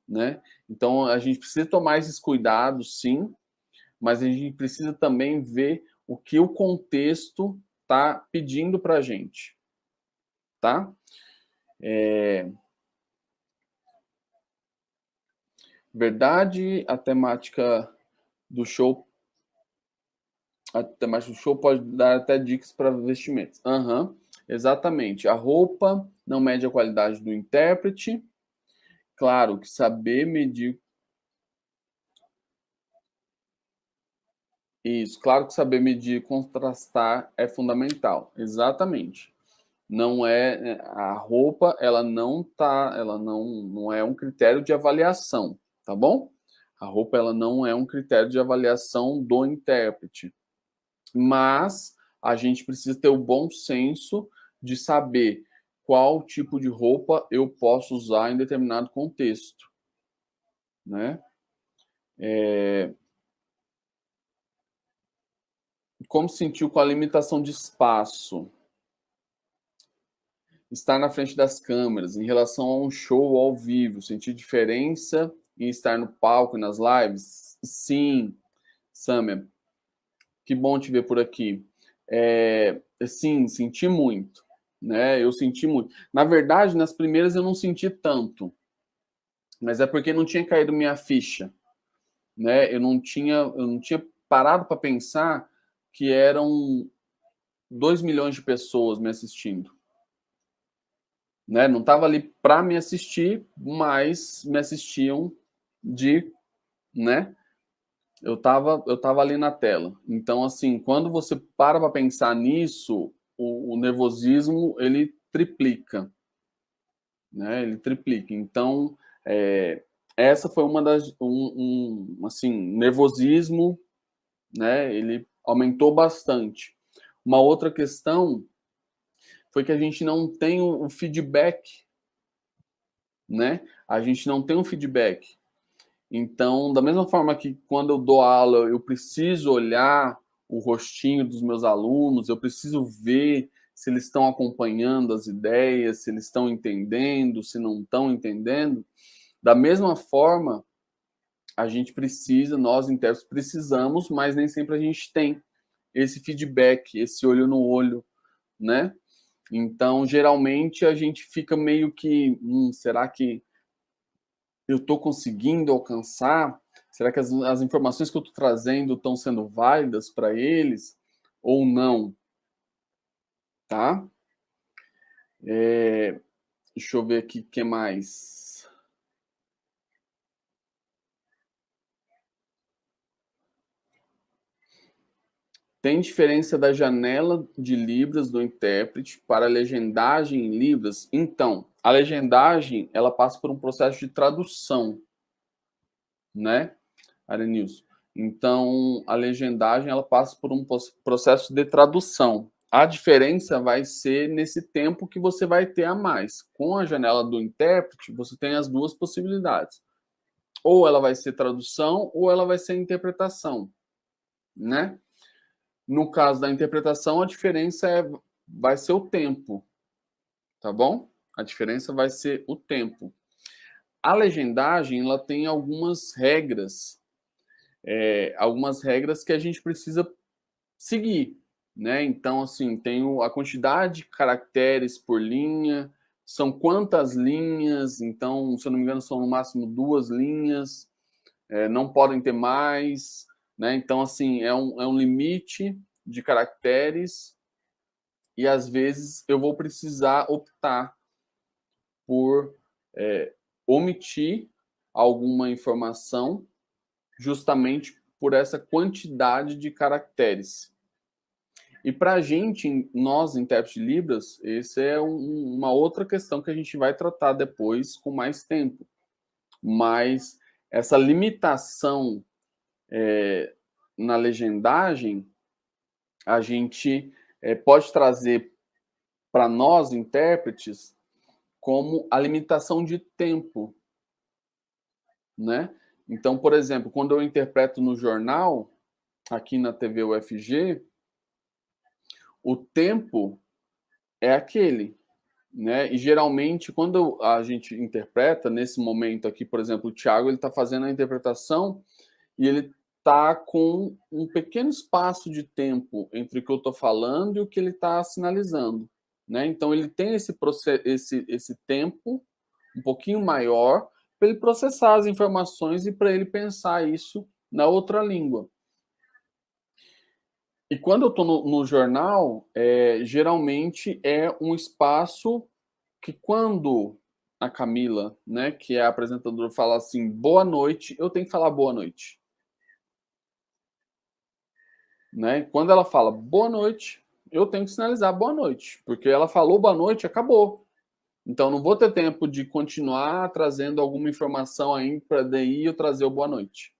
né? Então a gente precisa tomar esses cuidados, sim, mas a gente precisa também ver o que o contexto está pedindo para a gente, tá? Verdade, a temática do show pode dar até dicas para vestimentos. Exatamente. A roupa não mede a qualidade do intérprete. Claro que saber medir. Isso, claro que saber medir e contrastar é fundamental. Exatamente. Não é a roupa, ela não é um critério de avaliação, tá bom? A roupa ela não é um critério de avaliação do intérprete. Mas a gente precisa ter o bom senso de saber qual tipo de roupa eu posso usar em determinado contexto, né? Como sentiu com a limitação de espaço? Estar na frente das câmeras, em relação a um show ao vivo, sentir diferença em estar no palco e nas lives? Sim, Samia, que bom te ver por aqui. Sim, senti muito, né? Eu senti muito. Na verdade, nas primeiras eu não senti tanto, mas é porque não tinha caído minha ficha, né? Eu não tinha parado para pensar que eram 2 milhões de pessoas me assistindo. Né? Não estava ali para me assistir, mas me assistiam né? Eu tava ali na tela. Então, assim, quando você para pensar nisso, o nervosismo ele triplica, né? Ele triplica. Então, essa foi uma das assim, nervosismo, né? Ele aumentou bastante. Uma outra questão foi que a gente não tem o feedback, né? A gente não tem um feedback. Então, da mesma forma que quando eu dou aula, eu preciso olhar o rostinho dos meus alunos, eu preciso ver se eles estão acompanhando as ideias, se eles estão entendendo, se não estão entendendo. Da mesma forma, a gente precisa, nós intérpretes precisamos, mas nem sempre a gente tem esse feedback, esse olho no olho, né? Então, geralmente a gente fica meio que, será que eu estou conseguindo alcançar? Será que as informações que eu estou trazendo estão sendo válidas para eles ou não? Tá? Deixa eu ver aqui o que mais. Tem diferença da janela de libras do intérprete para a legendagem em libras? Então, a legendagem ela passa por um processo de tradução, né, Arenilson? Então, a legendagem ela passa por um processo de tradução. A diferença vai ser nesse tempo que você vai ter a mais. Com a janela do intérprete, você tem as duas possibilidades. Ou ela vai ser tradução, ou ela vai ser interpretação, né? No caso da interpretação, a diferença vai ser o tempo, tá bom? A diferença vai ser o tempo. A legendagem, ela tem algumas regras que a gente precisa seguir, né? Então, assim, tem a quantidade de caracteres por linha, são quantas linhas, então, se eu não me engano, são no máximo 2 linhas, não podem ter mais, né? Então, assim, é um limite de caracteres e, às vezes, eu vou precisar optar por omitir alguma informação justamente por essa quantidade de caracteres, E para a gente, nós, intérpretes de Libras, essa é uma outra questão que a gente vai tratar depois com mais tempo. Mas essa limitação na legendagem, a gente pode trazer para nós, intérpretes, como a limitação de tempo, né? Então, por exemplo, quando eu interpreto no jornal, aqui na TV UFG, o tempo é aquele, né? E geralmente, quando a gente interpreta, nesse momento aqui, por exemplo, o Thiago, ele está fazendo a interpretação e ele está com um pequeno espaço de tempo entre o que eu estou falando e o que ele está sinalizando, né? Então, ele tem esse tempo um pouquinho maior para ele processar as informações e para ele pensar isso na outra língua. E quando eu estou no jornal, geralmente é um espaço que quando a Camila, né, que é a apresentadora, fala assim, boa noite, eu tenho que falar boa noite. Né? Quando ela fala boa noite, eu tenho que sinalizar boa noite, porque ela falou boa noite, acabou. Então, não vou ter tempo de continuar trazendo alguma informação aí para daí eu trazer o boa noite,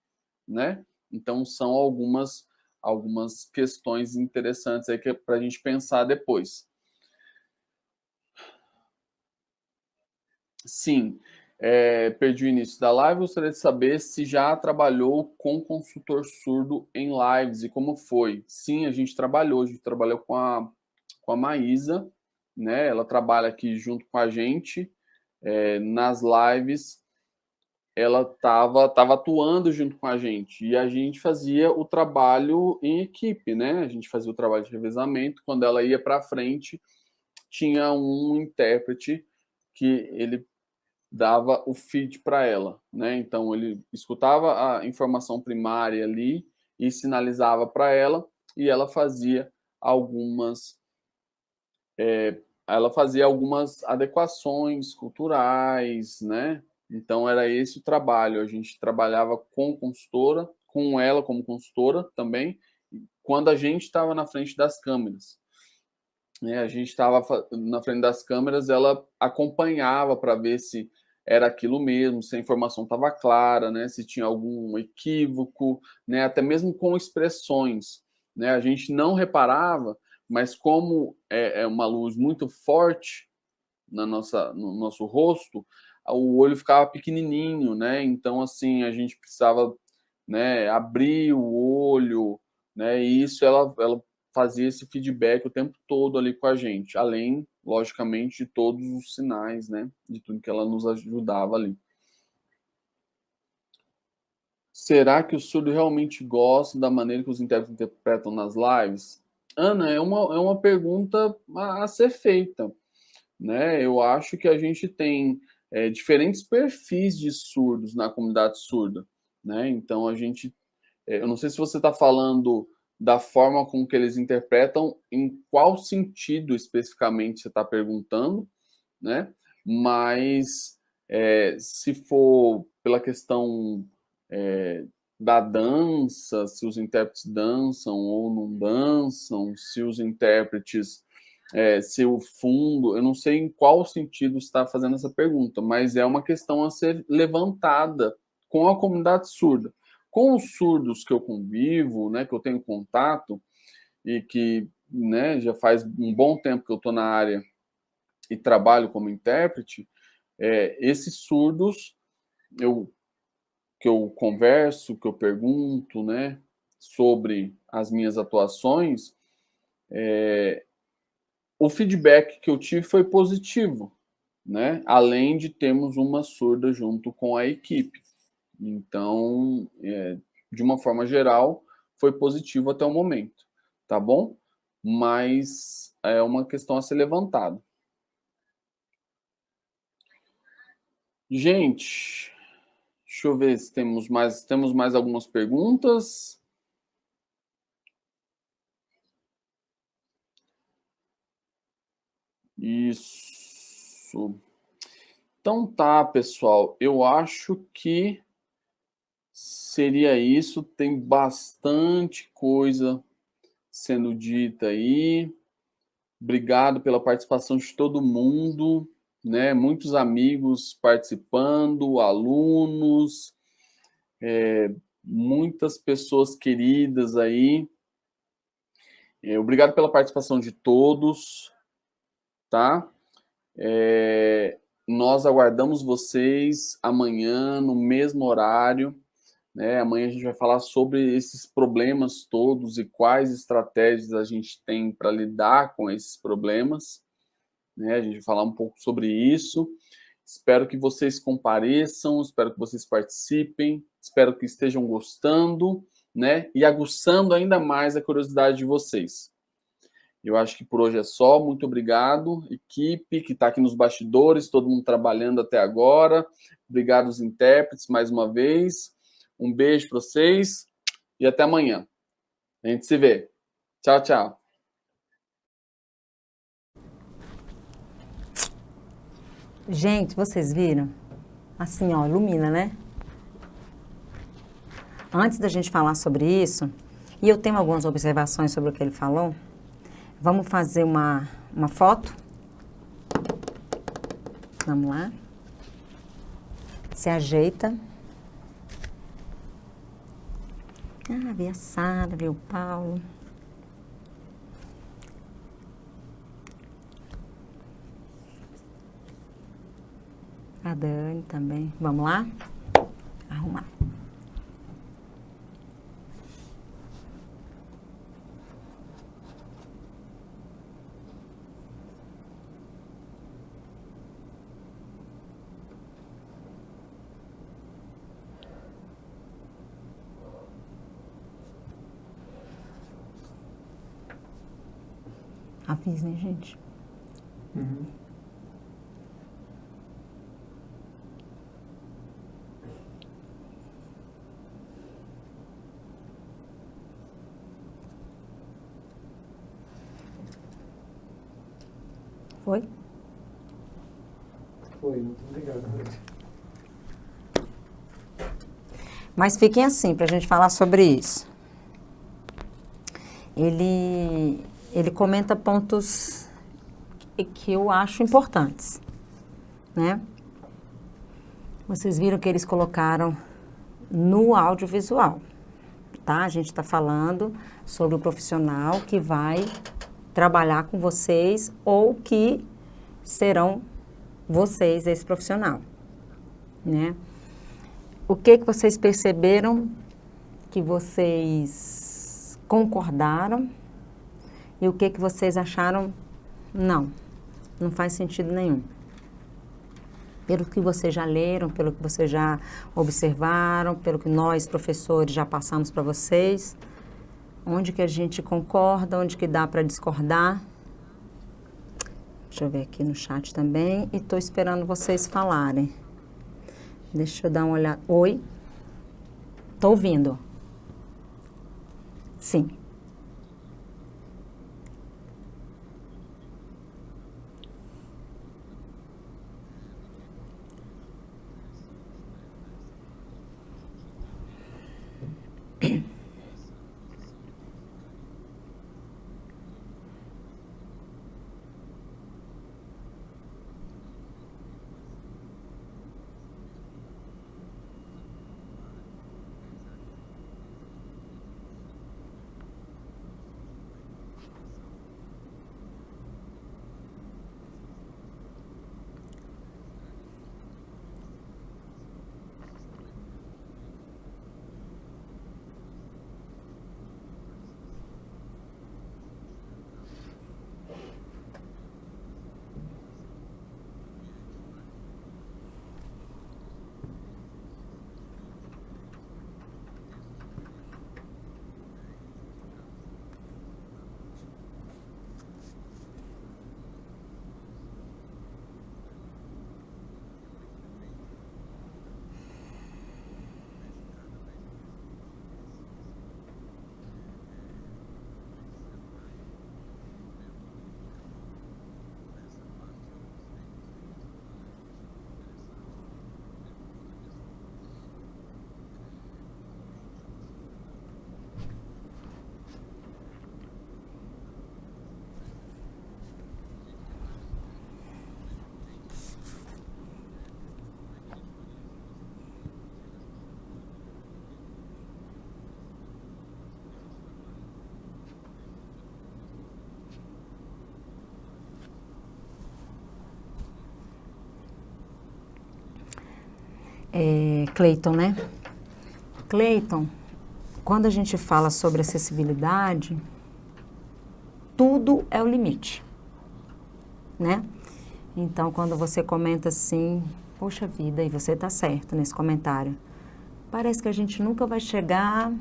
né? Então, são algumas questões interessantes aí para a gente pensar depois. Sim, perdi o início da live. Gostaria de saber se já trabalhou com consultor surdo em lives e como foi. Sim, a gente trabalhou com a Maísa, né? Ela trabalha aqui junto com a gente nas lives. Ela estava atuando junto com a gente e a gente fazia o trabalho em equipe, né? A gente fazia o trabalho de revezamento. Quando ela ia para frente, tinha um intérprete que ele dava o feed para ela, né? Então ele escutava a informação primária ali e sinalizava para ela e ela fazia algumas adequações culturais, né? Então era esse o trabalho. A gente trabalhava com consultora, com ela como consultora também, quando a gente estava na frente das câmeras. A gente estava na frente das câmeras, ela acompanhava para ver se era aquilo mesmo, se a informação estava clara, né? Se tinha algum equívoco, né? Até mesmo com expressões, né? A gente não reparava, mas como é uma luz muito forte no nosso rosto, o olho ficava pequenininho, né? Então, assim, a gente precisava, né, abrir o olho, né? E isso ela fazia esse feedback o tempo todo ali com a gente, além, logicamente, de todos os sinais, né? De tudo que ela nos ajudava ali. Será que o surdo realmente gosta da maneira que os intérpretes interpretam nas lives? Ana, é uma pergunta a ser feita, né? Eu acho que a gente tem diferentes perfis de surdos na comunidade surda, né? Então, eu não sei se você está falando da forma com que eles interpretam, em qual sentido especificamente você está perguntando, né? Mas se for pela questão da dança, se os intérpretes dançam ou não dançam, se os intérpretes, se o fundo, eu não sei em qual sentido está fazendo essa pergunta, mas é uma questão a ser levantada com a comunidade surda. Com os surdos que eu convivo, né, que eu tenho contato e que, né, já faz um bom tempo que eu estou na área e trabalho como intérprete, esses surdos que eu converso, que eu pergunto, né, sobre as minhas atuações, o feedback que eu tive foi positivo, né, além de termos uma surda junto com a equipe. Então, de uma forma geral, foi positivo até o momento, tá bom? Mas é uma questão a ser levantada. Gente, deixa eu ver se temos mais algumas perguntas. Isso. Então tá, pessoal. Eu acho que seria isso. Tem bastante coisa sendo dita aí. Obrigado pela participação de todo mundo, né? Muitos amigos participando, alunos, muitas pessoas queridas aí. Obrigado pela participação de todos, tá? Nós aguardamos vocês amanhã no mesmo horário, né? Amanhã a gente vai falar sobre esses problemas todos e quais estratégias a gente tem para lidar com esses problemas, né? A gente vai falar um pouco sobre isso. Espero que vocês compareçam, espero que vocês participem, espero que estejam gostando, né? E aguçando ainda mais a curiosidade de vocês. Eu acho que por hoje é só. Muito obrigado, equipe que está aqui nos bastidores, todo mundo trabalhando até agora. Obrigado aos intérpretes mais uma vez. Um beijo para vocês e até amanhã. A gente se vê. Tchau, tchau.
Gente, vocês viram? Assim, ó, ilumina, né? Antes da gente falar sobre isso, e eu tenho algumas observações sobre o que ele falou, vamos fazer uma foto? Vamos lá. Se ajeita. Ah, vi a Sara, vi o Paulo. A Dani também. Vamos lá? Arrumar. Avisem, gente. Foi?
Foi, muito obrigado.
Mas fiquem assim, para a gente falar sobre isso. Ele comenta pontos que eu acho importantes, né? Vocês viram que eles colocaram no audiovisual, tá? A gente está falando sobre o profissional que vai trabalhar com vocês ou que serão vocês esse profissional, né? O que vocês perceberam que vocês concordaram e o que vocês acharam não faz sentido nenhum. Pelo que vocês já leram, pelo que vocês já observaram, pelo que nós, professores, já passamos para vocês, onde que a gente concorda, onde que dá para discordar. Deixa eu ver aqui no chat também e estou esperando vocês falarem. Deixa eu dar uma olhada. Oi? Tô ouvindo. Sim. Cleiton, né? Cleiton, quando a gente fala sobre acessibilidade, tudo é o limite, né? Então, quando você comenta assim, poxa vida, e você está certo nesse comentário, parece que a gente nunca vai chegar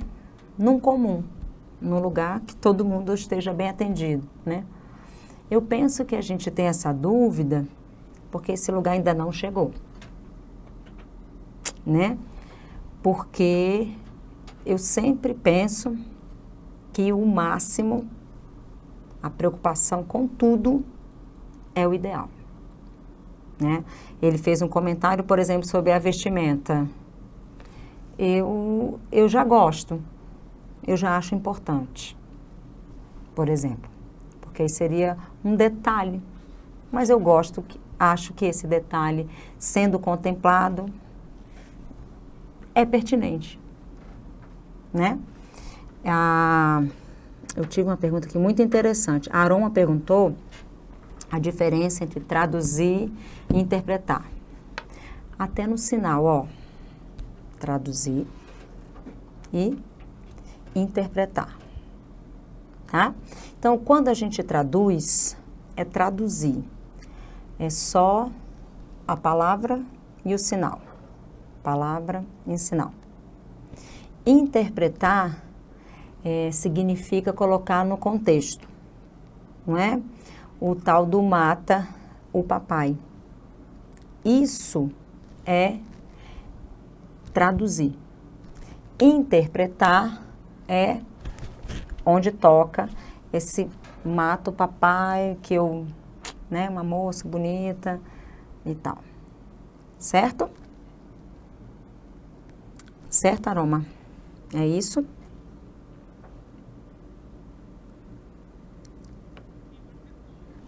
num comum, num lugar que todo mundo esteja bem atendido, né? Eu penso que a gente tem essa dúvida porque esse lugar ainda não chegou, né? Porque eu sempre penso que o máximo, a preocupação com tudo é o ideal, né? Ele fez um comentário, por exemplo, sobre a vestimenta. Eu já gosto, eu já acho importante, por exemplo, porque aí seria um detalhe, mas eu gosto, acho que esse detalhe, sendo contemplado, é pertinente, né? Eu tive uma pergunta aqui muito interessante. A Aroma perguntou a diferença entre traduzir e interpretar. Até no sinal, ó, traduzir e interpretar, tá? Então, quando a gente traduz, é traduzir. É só a palavra e o sinal. Palavra e sinal. Interpretar significa colocar no contexto, não é? O tal do mata o papai. Isso é traduzir. Interpretar é onde toca esse mata o papai, que eu, né, uma moça bonita e tal. Certo? Certo, Aroma? É isso?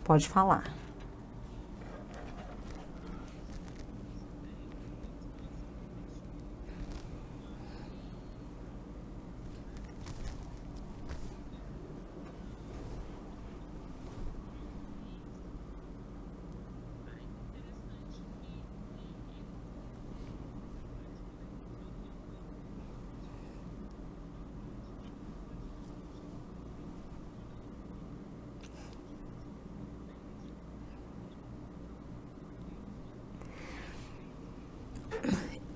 Pode falar.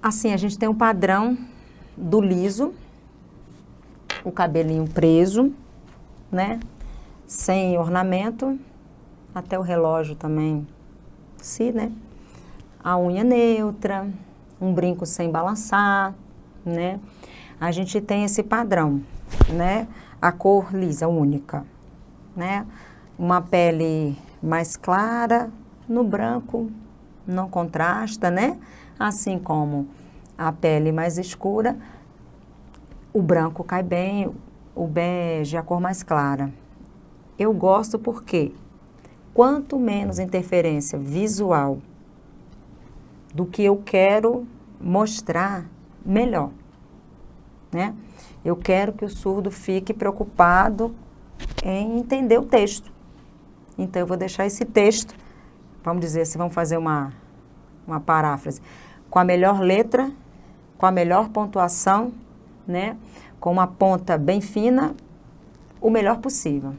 Assim, a gente tem um padrão do liso, o cabelinho preso, né? Sem ornamento, até o relógio também, sim, né? A unha neutra, um brinco sem balançar, né? A gente tem esse padrão, né? A cor lisa, única, né? Uma pele mais clara, no branco não contrasta, né? Assim como a pele mais escura, o branco cai bem, o bege, a cor mais clara. Eu gosto porque quanto menos interferência visual do que eu quero mostrar, melhor, né? Eu quero que o surdo fique preocupado em entender o texto. Então, eu vou deixar esse texto, vamos dizer, se vamos fazer uma paráfrase, com a melhor letra, com a melhor pontuação, né? Com uma ponta bem fina, o melhor possível.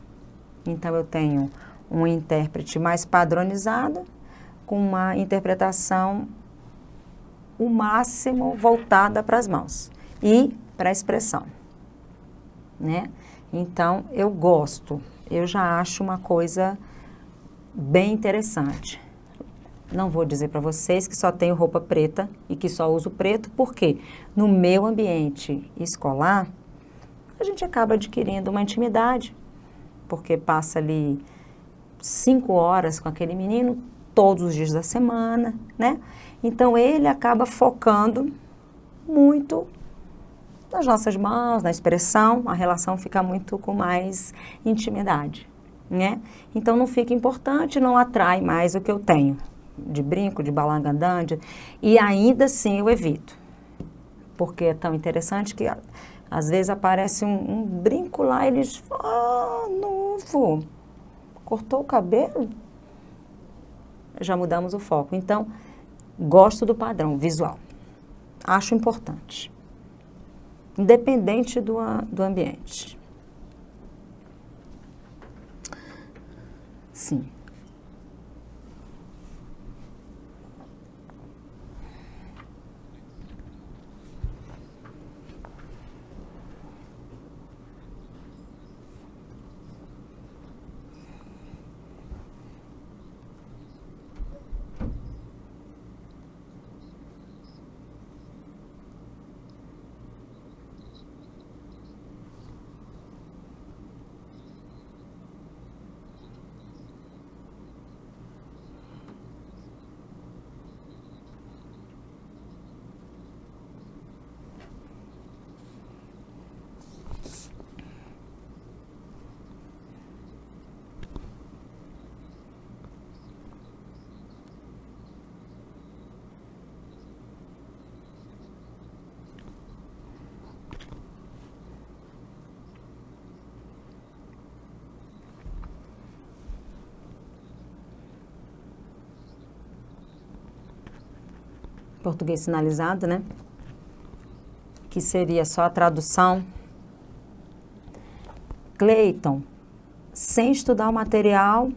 Então, eu tenho um intérprete mais padronizado, com uma interpretação o máximo voltada para as mãos e para a expressão, né? Então, eu gosto, eu já acho uma coisa bem interessante. Não vou dizer para vocês que só tenho roupa preta e que só uso preto, porque no meu ambiente escolar, a gente acaba adquirindo uma intimidade, porque passa ali 5 horas com aquele menino, todos os dias da semana, né? Então, ele acaba focando muito nas nossas mãos, na expressão, a relação fica muito com mais intimidade, né? Então, não fica importante, não atrai mais o que eu tenho de brinco, de balangandã, e ainda assim eu evito, porque é tão interessante que às vezes aparece um brinco lá e eles novo, cortou o cabelo? Já mudamos o foco. Então, gosto do padrão visual. Acho importante. Independente do ambiente. Sim. Português sinalizado, né? Que seria só a tradução. Cleiton, sem estudar o material,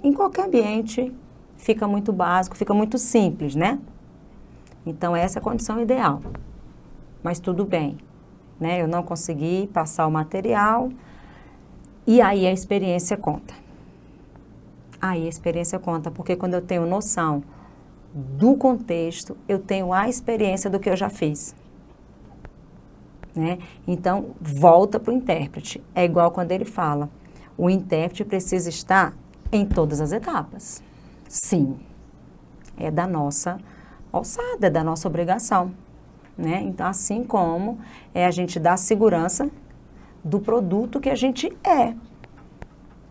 em qualquer ambiente, fica muito básico, fica muito simples, né? Então, essa é a condição ideal. Mas tudo bem, né? Eu não consegui passar o material e aí a experiência conta. Aí a experiência conta, porque quando eu tenho noção do contexto, eu tenho a experiência do que eu já fiz. Né? Então, volta para o intérprete. É igual quando ele fala, o intérprete precisa estar em todas as etapas. Sim, é da nossa alçada, é da nossa obrigação. Né? Então, assim como é a gente dar segurança do produto que a gente é.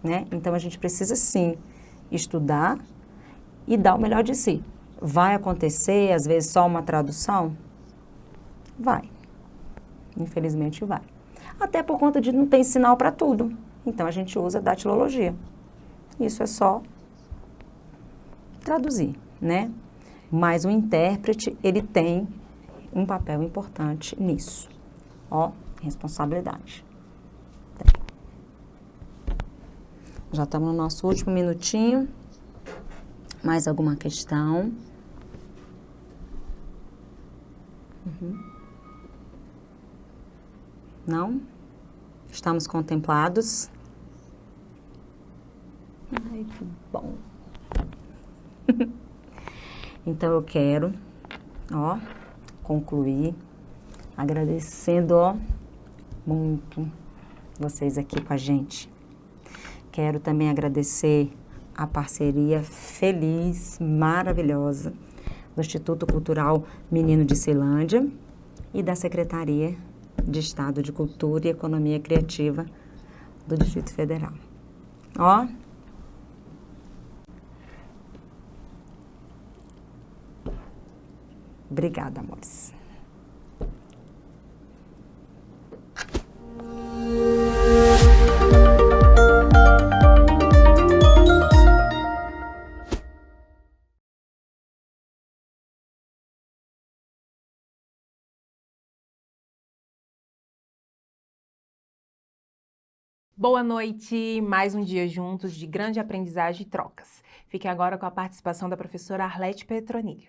Né? Então, a gente precisa, sim, estudar e dar o melhor de si. Vai acontecer, às vezes, só uma tradução? Vai. Infelizmente, vai. Até por conta de não ter sinal para tudo. Então, a gente usa datilologia. Isso é só traduzir, né? Mas o intérprete, ele tem um papel importante nisso. Ó, responsabilidade. Já estamos no nosso último minutinho. Mais alguma questão? Não? Estamos contemplados? Ai, que bom. Então, eu quero, ó, concluir agradecendo, ó, muito vocês aqui com a gente. Quero também agradecer a parceria feliz, maravilhosa do Instituto Cultural Menino de Ceilândia e da Secretaria de Estado de Cultura e Economia Criativa do Distrito Federal. Ó. Obrigada, amores.
Boa noite, mais um dia juntos de grande aprendizagem e trocas. Fique agora com a participação da professora Arlete Petronilho.